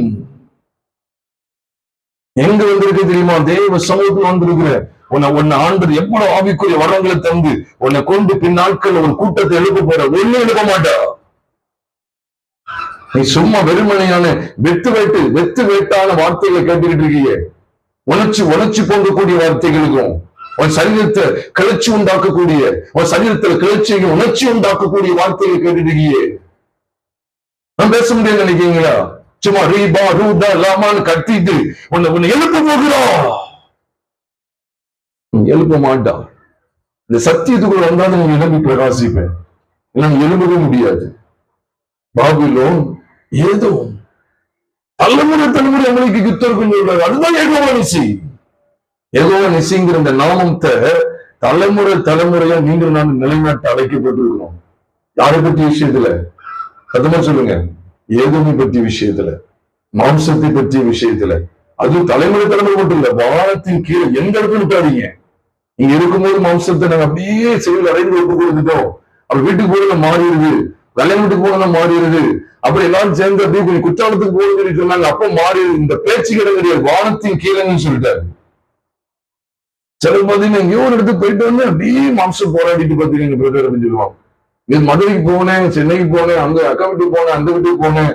எங்க வந்திருக்கு தெரியுமா? தேவ சமூகத்தில் வந்திருக்கிற உன்னை ஆண்டவர் எவ்வளவு ஆவிக்குரிய வரங்களை தந்து உன்னை கொண்டு பின் நாட்கள் ஒரு கூட்டத்தை எழுப்ப போற. ஒண்ணு எழுப்ப மாட்டா. நீ சும்மா வெறுமனையான வெத்து வேட்டான வார்த்தைகளை கேட்டுக்கிட்டு இருக்கீங்க. உணர்ச்சி பொங்கக்கூடிய வார்த்தைகளுக்கும் உன் சரீரத்தை கிளர்ச்சி உண்டாக்கக்கூடிய, உன் சரீரத்துல கிளர்ச்சியை உணர்ச்சி உண்டாக்கக்கூடிய வார்த்தையை கேட்டுட்டீங்க. நான் பேச முடியாது நினைக்கிறீங்களா? சும்மா ரீபா ரூதா லாமான்னு கத்திட்டு உன்னை எழுப்ப போகிறோம். எழுப்ப மாட்டான். இந்த சத்தியத்துக்குள்ள வந்தாலும் நீங்க எழுப்பி பிரகாசிப்பேன். எழுப்பவே முடியாது. பாபிலோன் ஏதோ தலைமுறை அவங்களுக்கு யுத்தம் சொல்றாரு. அதுதான் யெகோவா நிசி. யெகோவா நிசிங்கிற இந்த நாமத்தை தலைமுறையா நீங்கள் நான் நிலைநாட்ட அழைக்கப்பட்டிருக்கிறோம். யாரை பற்றி விஷயத்துல? சத்தமா சொல்லுங்க. ஏதோமை பற்றிய விஷயத்துல, மாம்சத்தை பற்றிய விஷயத்துல. அது தலைமுறை மட்டும் இல்ல, வானத்தின் கீழே எந்த இடத்துல விட்டாதீங்க. இங்க இருக்கும்போது மாம்சத்தை நாங்க அப்படியே செயல் அடைந்து ஒப்பு கொடுத்துட்டோம். அப்ப வீட்டுக்கு போறத மாறிடுது, கல்யாண வீட்டுக்கு போறத மாறிடுது, அப்புறம் எல்லாரும் சேர்ந்து அப்படியே கொஞ்சம் குற்றாலத்துக்கு போகுதுன்னு சொன்னாங்க. அப்ப மாறிடுது. இந்த பேச்சு கிடையாது, வானத்தின் கீழேன்னு சொல்லிட்டாரு. சில பாத்தீங்கன்னா எங்கேயோ ஒரு இடத்துக்கு போயிட்டு வந்து அப்படியே மாம்சம் போராடிட்டு பாத்தீங்கன்னா பிரதர் அப்படின்னு சொல்லுவாங்க. இது மதுரைக்கு போனேன், சென்னைக்கு போனேன், அங்க அக்கா வீட்டுக்கு போனேன், அந்த வீட்டுக்கு போனேன்,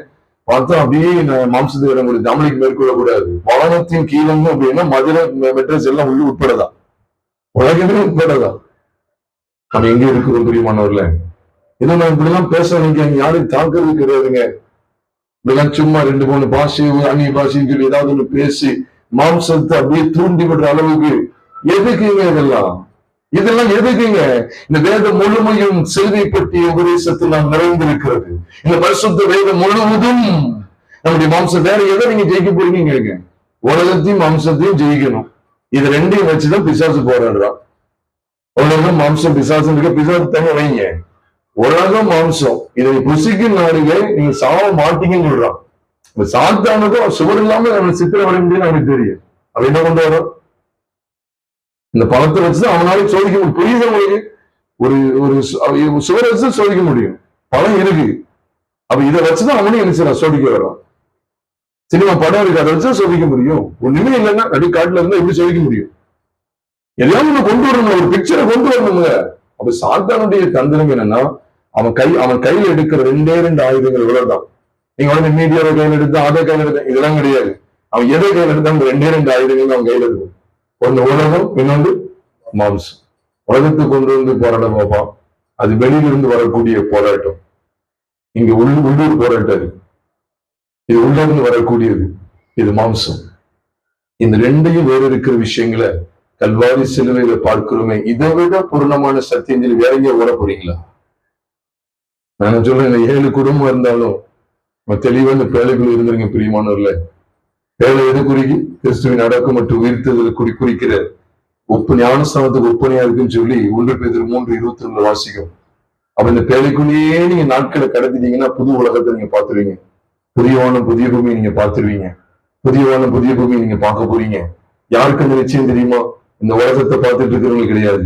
பார்த்தா அப்படியே மாம்சத்துக்கு இடம் கொடுத்து தமிழுக்கு மேற்கொள்ள கூடாது. வானத்தின் கீழம் அப்படின்னா மதுரை மெட்ரஸ் எல்லாம் உள்ள உட்படதா, உலகமே உட்படதா. நம்ம எங்க இருக்கிறோம் பிரியமானவர்ல? ஏதோ நான் இப்படிலாம் பேச நினைக்கிறேன், யாரும் தாக்குறது கிடையாதுங்க. இப்படிலாம் சும்மா 2-3 பாஷை அந்நிய பாஷைன்னு சொல்லி ஏதாவது ஒண்ணு பேசி மாம்சத்தை அப்படியே தூண்டி விடுற அளவுக்கு எதுக்குங்க இதெல்லாம் எதுக்குங்க? இந்த வேதம் முழுமையும் செல்வி பற்றிய உபதேசத்தில் நாம் நிறைந்திருக்கிறது. இந்த பரிசுத்த வேதம் முழுவதும் நம்முடைய மாம்சம். வேற எதை நீங்க ஜெயிக்க போறீங்க? உலகத்தையும் மாம்சத்தையும் ஜெயிக்கணும். இது ரெண்டையும் வச்சுதான் பிசாசு போராடுறான். உலகம் மாம்சம் பிசாசு இருக்க, பிசாசு தங்க வைங்க. உலகம் மாம்சம் இதை புசிக்கும் நாடுங்க, நீங்க சாவ மாட்டீங்கன்னு சொல்றான். சாத்தானுக்கும் சுவர் இல்லாம நம்ம சித்திரம் வர முடியும்னு அவனுக்கு தெரியும். அவன் என்ன கொண்டு வரும்? இந்த பணத்தை வச்சுதான் அவனால சோதிக்க முடியும். புரியுது உங்களுக்கு? ஒரு சுவரை வச்சு சோதிக்க முடியும். பணம் இருக்கு, அப்ப இதை வச்சுதான் அவனையும் என்ன செய்யறான்? சோதிக்க வர்றான். சினிமா படம் இருக்கு, அதை வச்சு சோதிக்க முடியும். ஒண்ணுமே இல்லைன்னா அடி காட்டுல இருந்தா எப்படி சோதிக்க முடியும்? எதையாவது ஒண்ணு கொண்டு வரணும், ஒரு பிக்சரை கொண்டு வரணுங்க. அப்ப சாத்தானுடைய தந்திரம் என்னன்னா, அவன் கையில எடுக்கிற 2 ஆயுதங்கள் இவ்வளவுதான். நீங்க வந்து மீடியாவை கையில எடுத்தா, அதை கையில எடுத்த, இதெல்லாம் கிடையாது. அவன் எதை கையில எடுத்தா அந்த 2 ஆயுதங்கள் அவன் கையில இருக்கும். ஒண்ணு உலகம், இன்னொன்று மாம்சம். உலகத்தை கொண்டு வந்து போராட பார்ப்பான், அது வெளியிலிருந்து வரக்கூடிய போராட்டம். இங்க உள்ளூர் போராட்டம், இது உள்ள இருந்து வரக்கூடியது, இது மாம்சம். இந்த ரெண்டையும் வேறு இருக்கிற விஷயங்களை கல்வாரி சிலுவையில பார்க்கிறோமே. இதை விட பூர்ணமான சத்தியஞ்சலி வேற எங்கேயோ ஓட போறீங்களா? நான் சொல்றேன், 7 குடும்பம் இருந்தாலும் தெளிவா இந்த பேழைக்குள்ள இருந்துருங்க பிரியமானவர்ல. பேழை எது குறிக்கி? கிறிஸ்துவின் அடக்கம் மற்றும் உயிர்த்ததில் குறிக்கிற ஞானஸ்தானத்துக்கு ஒப்பனையா இருக்குன்னு சொல்லி 1 பேதுரு 3:22 வாசிக்கும். அப்ப இந்த பேழைக்குள்ளேயே நீங்க நாட்களை கடத்திட்டீங்கன்னா புது உலகத்தை நீங்க பாத்துருவீங்க. புதிய வானம் புதிய பூமியை நீங்க பாத்துருவீங்க. புதிய வானம் புதிய பூமியை நீங்க பார்க்க போறீங்க. யாருக்கு அந்த நிச்சயம் தெரியுமா? இந்த உலகத்தை பார்த்துட்டு இருக்கிறவங்களுக்கு கிடையாது.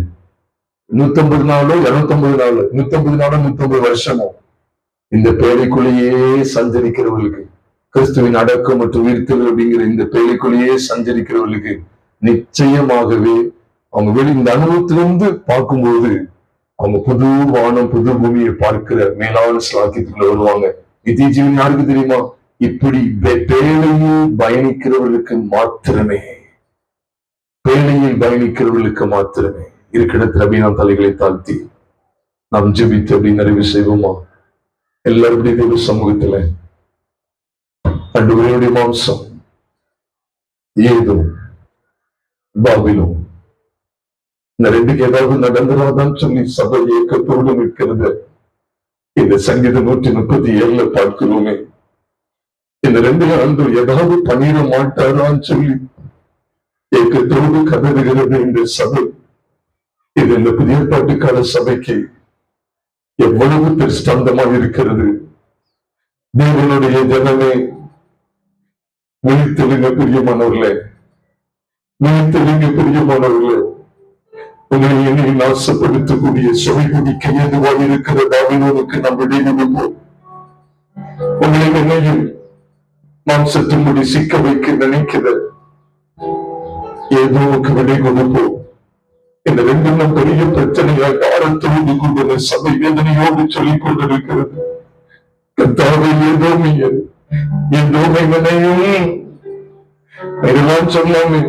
150 நாளோ 250 நாளோ 150 நாளோ 150 வருஷமோ இந்த பேழைக்குள்ளேயே சஞ்சரிக்கிறவர்களுக்கு, கிறிஸ்துவின் அடக்கம் மற்றும் உயிர்த்தல் அப்படிங்கிற இந்த பேழைக்குள்ளேயே சஞ்சரிக்கிறவர்களுக்கு நிச்சயமாகவே அவங்க இந்த அனுபவத்திலிருந்து பார்க்கும்போது அவங்க புது வானம் புது பூமியை பார்க்கிற மேலான ஸ்லாக்கியத்துக்குள்ள வருவாங்க. நித்திய ஜீவன் யாருக்கு தெரியுமா? இப்படி பேழையில் பயணிக்கிறவர்களுக்கு மாத்திரமே, பேழையில் பயணிக்கிறவர்களுக்கு மாத்திரமே. இருக்கிடத்தில் அப்படி நாம் தலைகளை தாழ்த்தி நாம் ஜெபித்து அப்படி நிறைவு செய்வோமா? எல்லாருடைய ஒரு சமூகத்துல அன்றுடைய மாம்சம் ஏதோ பாபிலோன் இந்த 2க்கு ஏதாவது நடந்ததாதான் சொல்லி சபை ஏக்கத்தோடு நிற்கிறது. இந்த சங்கீதம் 137 பார்க்கிறோமே. இந்த 2 ஆண்டு ஏதாவது பண்ணிட மாட்டாரான்னு சொல்லி ஏக்கத்தோடு கதறுகிறது இந்த சபை. இது இந்த புதிய பாட்டுக்கால சபைக்கு எவ்வளவு திருஷ்டாந்தமாக இருக்கிறது. தேவனுடைய ஜனமே, விழித்தெழுங்க பிரியமானவர்களே, விழித்தெழுங்க பிரியமானவர்களே. உங்களை என்னை நாசப்படுத்தக்கூடிய சுவை குடிக்க ஏதுவாக இருக்கிற பாபிலோனுக்கு நாம் விடை கொடுப்போம். உங்களை என்னையும் மாம்சத்தின்படி சிக்க வைக்க நினைக்கிற ஏதோவுக்கு விடை கொடுப்போம். இந்த 2 பெரிய பிரச்சனையாக ஆரத்தோடு கொண்டு சபை வேதனையோடு சொல்லிக் கொண்டிருக்கிறது. கர்த்தாவே, ஏதோமை நினையும் சொல்லாமே,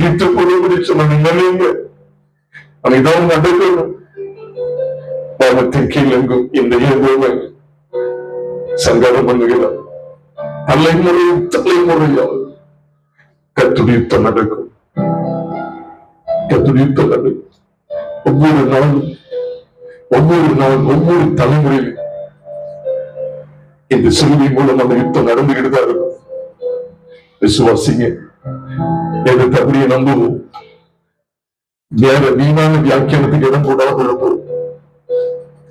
கிட்டு பொருள் சொன்ன நினைங்க. அதைதான் நடக்கணும். பாவத்தின் கீழெங்கும் இந்த ஏதோமை சங்காரம் பண்ணுகிறார். தலைமுறையால் கர்த்தருடைய யுத்தம் நடக்கும். கர்த்தருடைய யுத்தம் நடக்கும். ஒவ்வொரு நாளும் ஒவ்வொரு தலைமுறையிலும் இந்த சிலுவை மூலம் அந்த யுத்தம் நடந்துகிட்டு தான் இருக்கும். விசுவாசிங்க, எதை தவறிய நம்புவோம். வேற வீணான வியாக்கியானத்துக்கு இடம் போடாம இருப்போம்.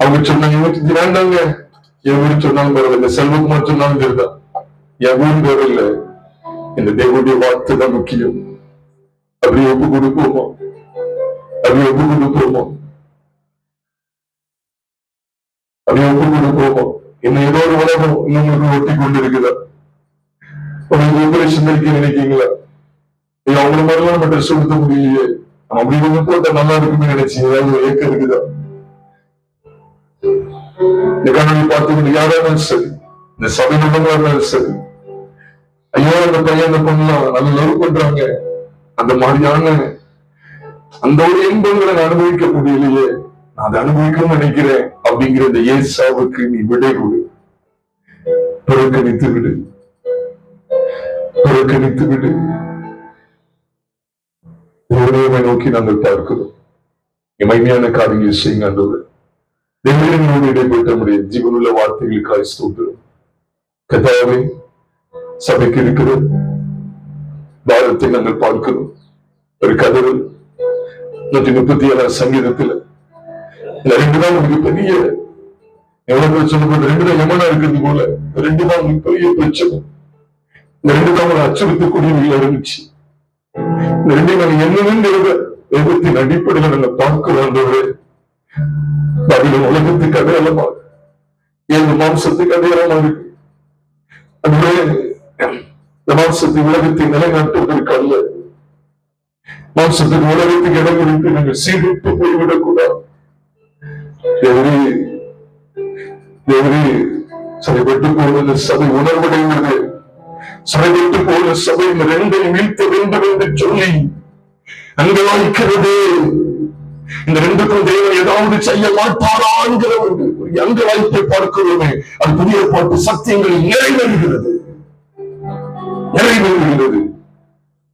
அவங்க சொன்னாங்க வேண்டாங்க, என் ஊர் சொன்னாலும் பரவாயில்ல, செல்வகுமார் சொன்னாலும் சரிதான், என் ஊர் தேவையில்லை, இந்த தேவனுடைய வார்த்தை தான் முக்கியம். அப்படி ஒப்பு கொடுப்போமா? அப்படி ஒப்பு கொடுப்போமா? அப்படி ஒப்பு கொடுப்போமா? இன்னும் ஏதோ ஒரு உலகம் இன்னும் ஒட்டி கொண்டு இருக்குதா? ஆபரேஷன் இருக்க நினைக்கீங்களா? அவங்கள மாதிரிலாம் நம்ம ட்ரெஸ் கொடுத்த முடியலையே, அப்படி போட்ட நல்லா இருக்குன்னு நினைச்சு ஏதாவது ஏக்கம் இருக்குதா? இந்த கண்ணாடி பார்த்து யாராலும் சரி, இந்த சபை இருந்தாலும் சரி, ஐயோ அந்த பையன் அந்த பொண்ணுலாம் நல்ல லவ் பண்றாங்க, அந்த மாதிரியான அந்த ஒரு இன்பங்களை நான் அனுபவிக்க முடியலையே, நான் அதை அனுபவிக்கணும்னு நினைக்கிறேன் அப்படிங்கிற இந்த ஏசாவுக்கு நீ விடை கொடு. புறக்கணித்து விடு, புறக்கணித்து விடு. தேவனை நோக்கி நாங்கள் பார்க்கிறோம். மகிமையான காரியங்களை செய்யுங்க ஆண்டவரே. தேவனோடு இடைப்பட்ட நம்முடைய ஜீவனுள்ள வார்த்தைகளுக்காக ஸ்தோத்திரம். கர்த்தாவே, சபைக்கு இருக்கிற பாரத்தை நாங்கள் பார்க்கிறோம். ஒரு கதவு 137 சங்கீதத்துல இந்த 2 தான் நமக்கு பெரிய எவ்வளவு பிரச்சனை, 2 தான் யமனா இருக்கிறது போல, 2 தான் பெரிய பிரச்சனை. இந்த 2 தான் ஒரு அச்சுறுத்தக்கூடியவர்கள் இருந்துச்சு. இந்த 2 நாங்கள் என்னங்கிறத வேதத்தின் அடிப்படையில் நாங்கள் பார்க்கிறோம். பாபிலோன் உலகத்துக்கு அடையாளமா, ஏழு மாம்சத்துக்கு அடையாளமா இருக்கு. அதுவே இந்த மாம்சத்தை உலகத்தை நிலைநாட்டுவதற்கு அல்ல, மாம்சத்துக்கு உலகத்துக்கு இடம் கொடுத்து நாங்கள் சீர்விட்டு போய்விடக் கூடாது. சபைப்பட்டு போவது சபை உணர்வடைகிறது. சபைப்பட்டு போன சபை இந்த 2ஐயும் வீழ்த்த வேண்டும் என்று சொல்லி அங்கலாய்க்கிறது. இந்த 2க்கும் தேவன் ஏதாவது செய்ய மாட்டாரா என்கிற ஒரு அங்கலாய்ப்பை பார்க்கிறோமே, அது புதிய பாட்டு சத்தியங்களில் நிறைவேறுகிறது.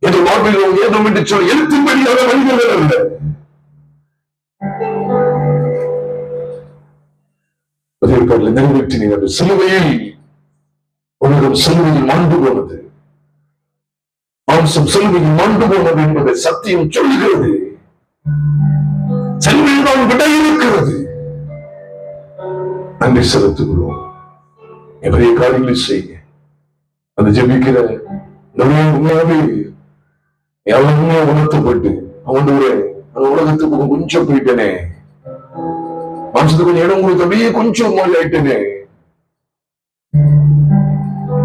என்று பாபிலோன் ஏதோ என்று சொல்லி எழுத்தும்படியாக வருகிறது அல்ல. நிறைவேற்றினீர்கள். சிலுவையில் உலகம் சிலுவையில் மாண்டு போனது, மாம்சம் சிலுவையில் மாண்டு போனது என்பதை சத்தியம் சொல்லுகிறது. சிலுவையில் தான் விடை இருக்கிறது. நன்றி செலுத்துகிறோம். எவரைய காரியங்களை செய்ய அந்த ஜெபிக்கிற உண்மையாவே உணர்த்தப்பட்டு அவன் உலகத்துக்கு கொஞ்சம் போயிட்டேனே, மாம்சத்துக்கு கொஞ்சம் இடம் உங்களுக்கு அப்படியே கொஞ்சம் மாதிரி ஆயிட்டேனே,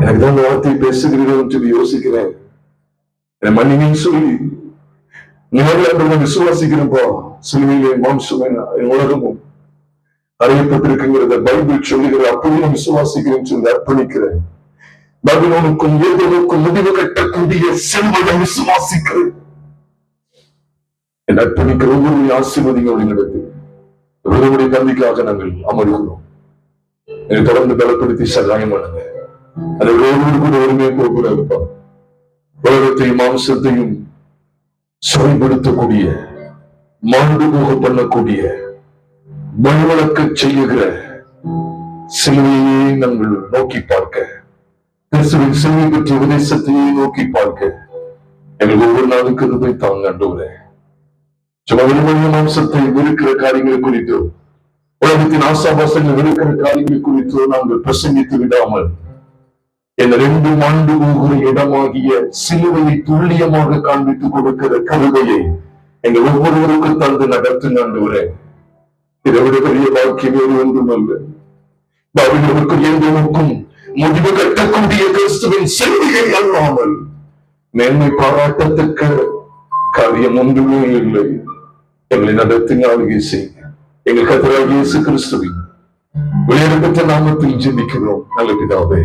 எனக்கு தான் அந்த வார்த்தையை பேசுகிறீர்கள் சொல்லி யோசிக்கிறேன். என் மன்னின்னு சொல்லி நீங்க விசுவாசிக்கிறப்பா, சிலுவையிலே மாம்சம் என் உலகமும் அறியப்பட்டிருக்குங்கிறத பைபிள் சொல்லுகிற அப்படியும் விசுவாசிக்கிறேன்னு சொல்லி அர்ப்பணிக்கிறேன். பாபிலோனுக்கும் ஏதோனுக்கும் முடிவு கட்டக்கூடிய செல்வதை விசுவாசிக்கிறேன். என் அர்ப்பணிக்கிற ஒவ்வொரு ஆசீர்வாதங்களை நடத்தி விருதுடைய கல்விக்காக நாங்கள் அமர்கிறோம். என்னை தொடர்ந்து பலப்படுத்தி சகாயம் பண்ணுங்க. அதை ஒவ்வொரு கூட ஒருமையை போகக்கூடாதுப்பா. உலகத்தையும் மாம்சத்தையும் செயல்படுத்தக்கூடிய, மாண்டு போக பண்ணக்கூடிய, மண்வளக்க செய்யுகிற சிலுவையை நாங்கள் நோக்கி பார்க்க, கிறிஸ்துவின் சிலுவை பற்றிய உபதேசத்தையே நோக்கி பார்க்க எங்களுக்கு ஒவ்வொரு நாளும் கிருபை தாங்க ஆண்டவரே. சும்மா விரும்பிய மாம்சத்தை வெறுக்கிற காரியங்கள் குறித்தோ, உலகத்தின் ஆசாபாசங்கள் வெறுக்கிற காரியங்கள் குறித்தோ நாங்கள் பிரசங்கித்து விடாமல் இந்த 2 ஆண்டு போகிற இடமாகிய சிலுவையை துல்லியமாக காண்பித்துக் கொடுக்கிற கருவையை எங்கள் ஒவ்வொருவருக்கும் தந்து நடத்துங்க ஆண்டவரே. இதை விட பெரிய பாக்கியம் வேறு ஒன்றும் அல்ல. பாபிலோனுக்கும் ஏதோனுக்கும் முடிவு கட்டக்கூடிய கிறிஸ்துவின் சிலுவையை அல்லாமல் மேன்மை பாராட்டத்தக்க காரியம் ஒன்றுமே இல்லை. எங்களை நடத்தி ஆளுகை செய்ய எங்கள் கர்த்தராகிய இயேசு கிறிஸ்துவின் வெளியிடப்பட்ட நாமத்தில் ஜெபிக்கிறோம் நல்ல பிதாவே.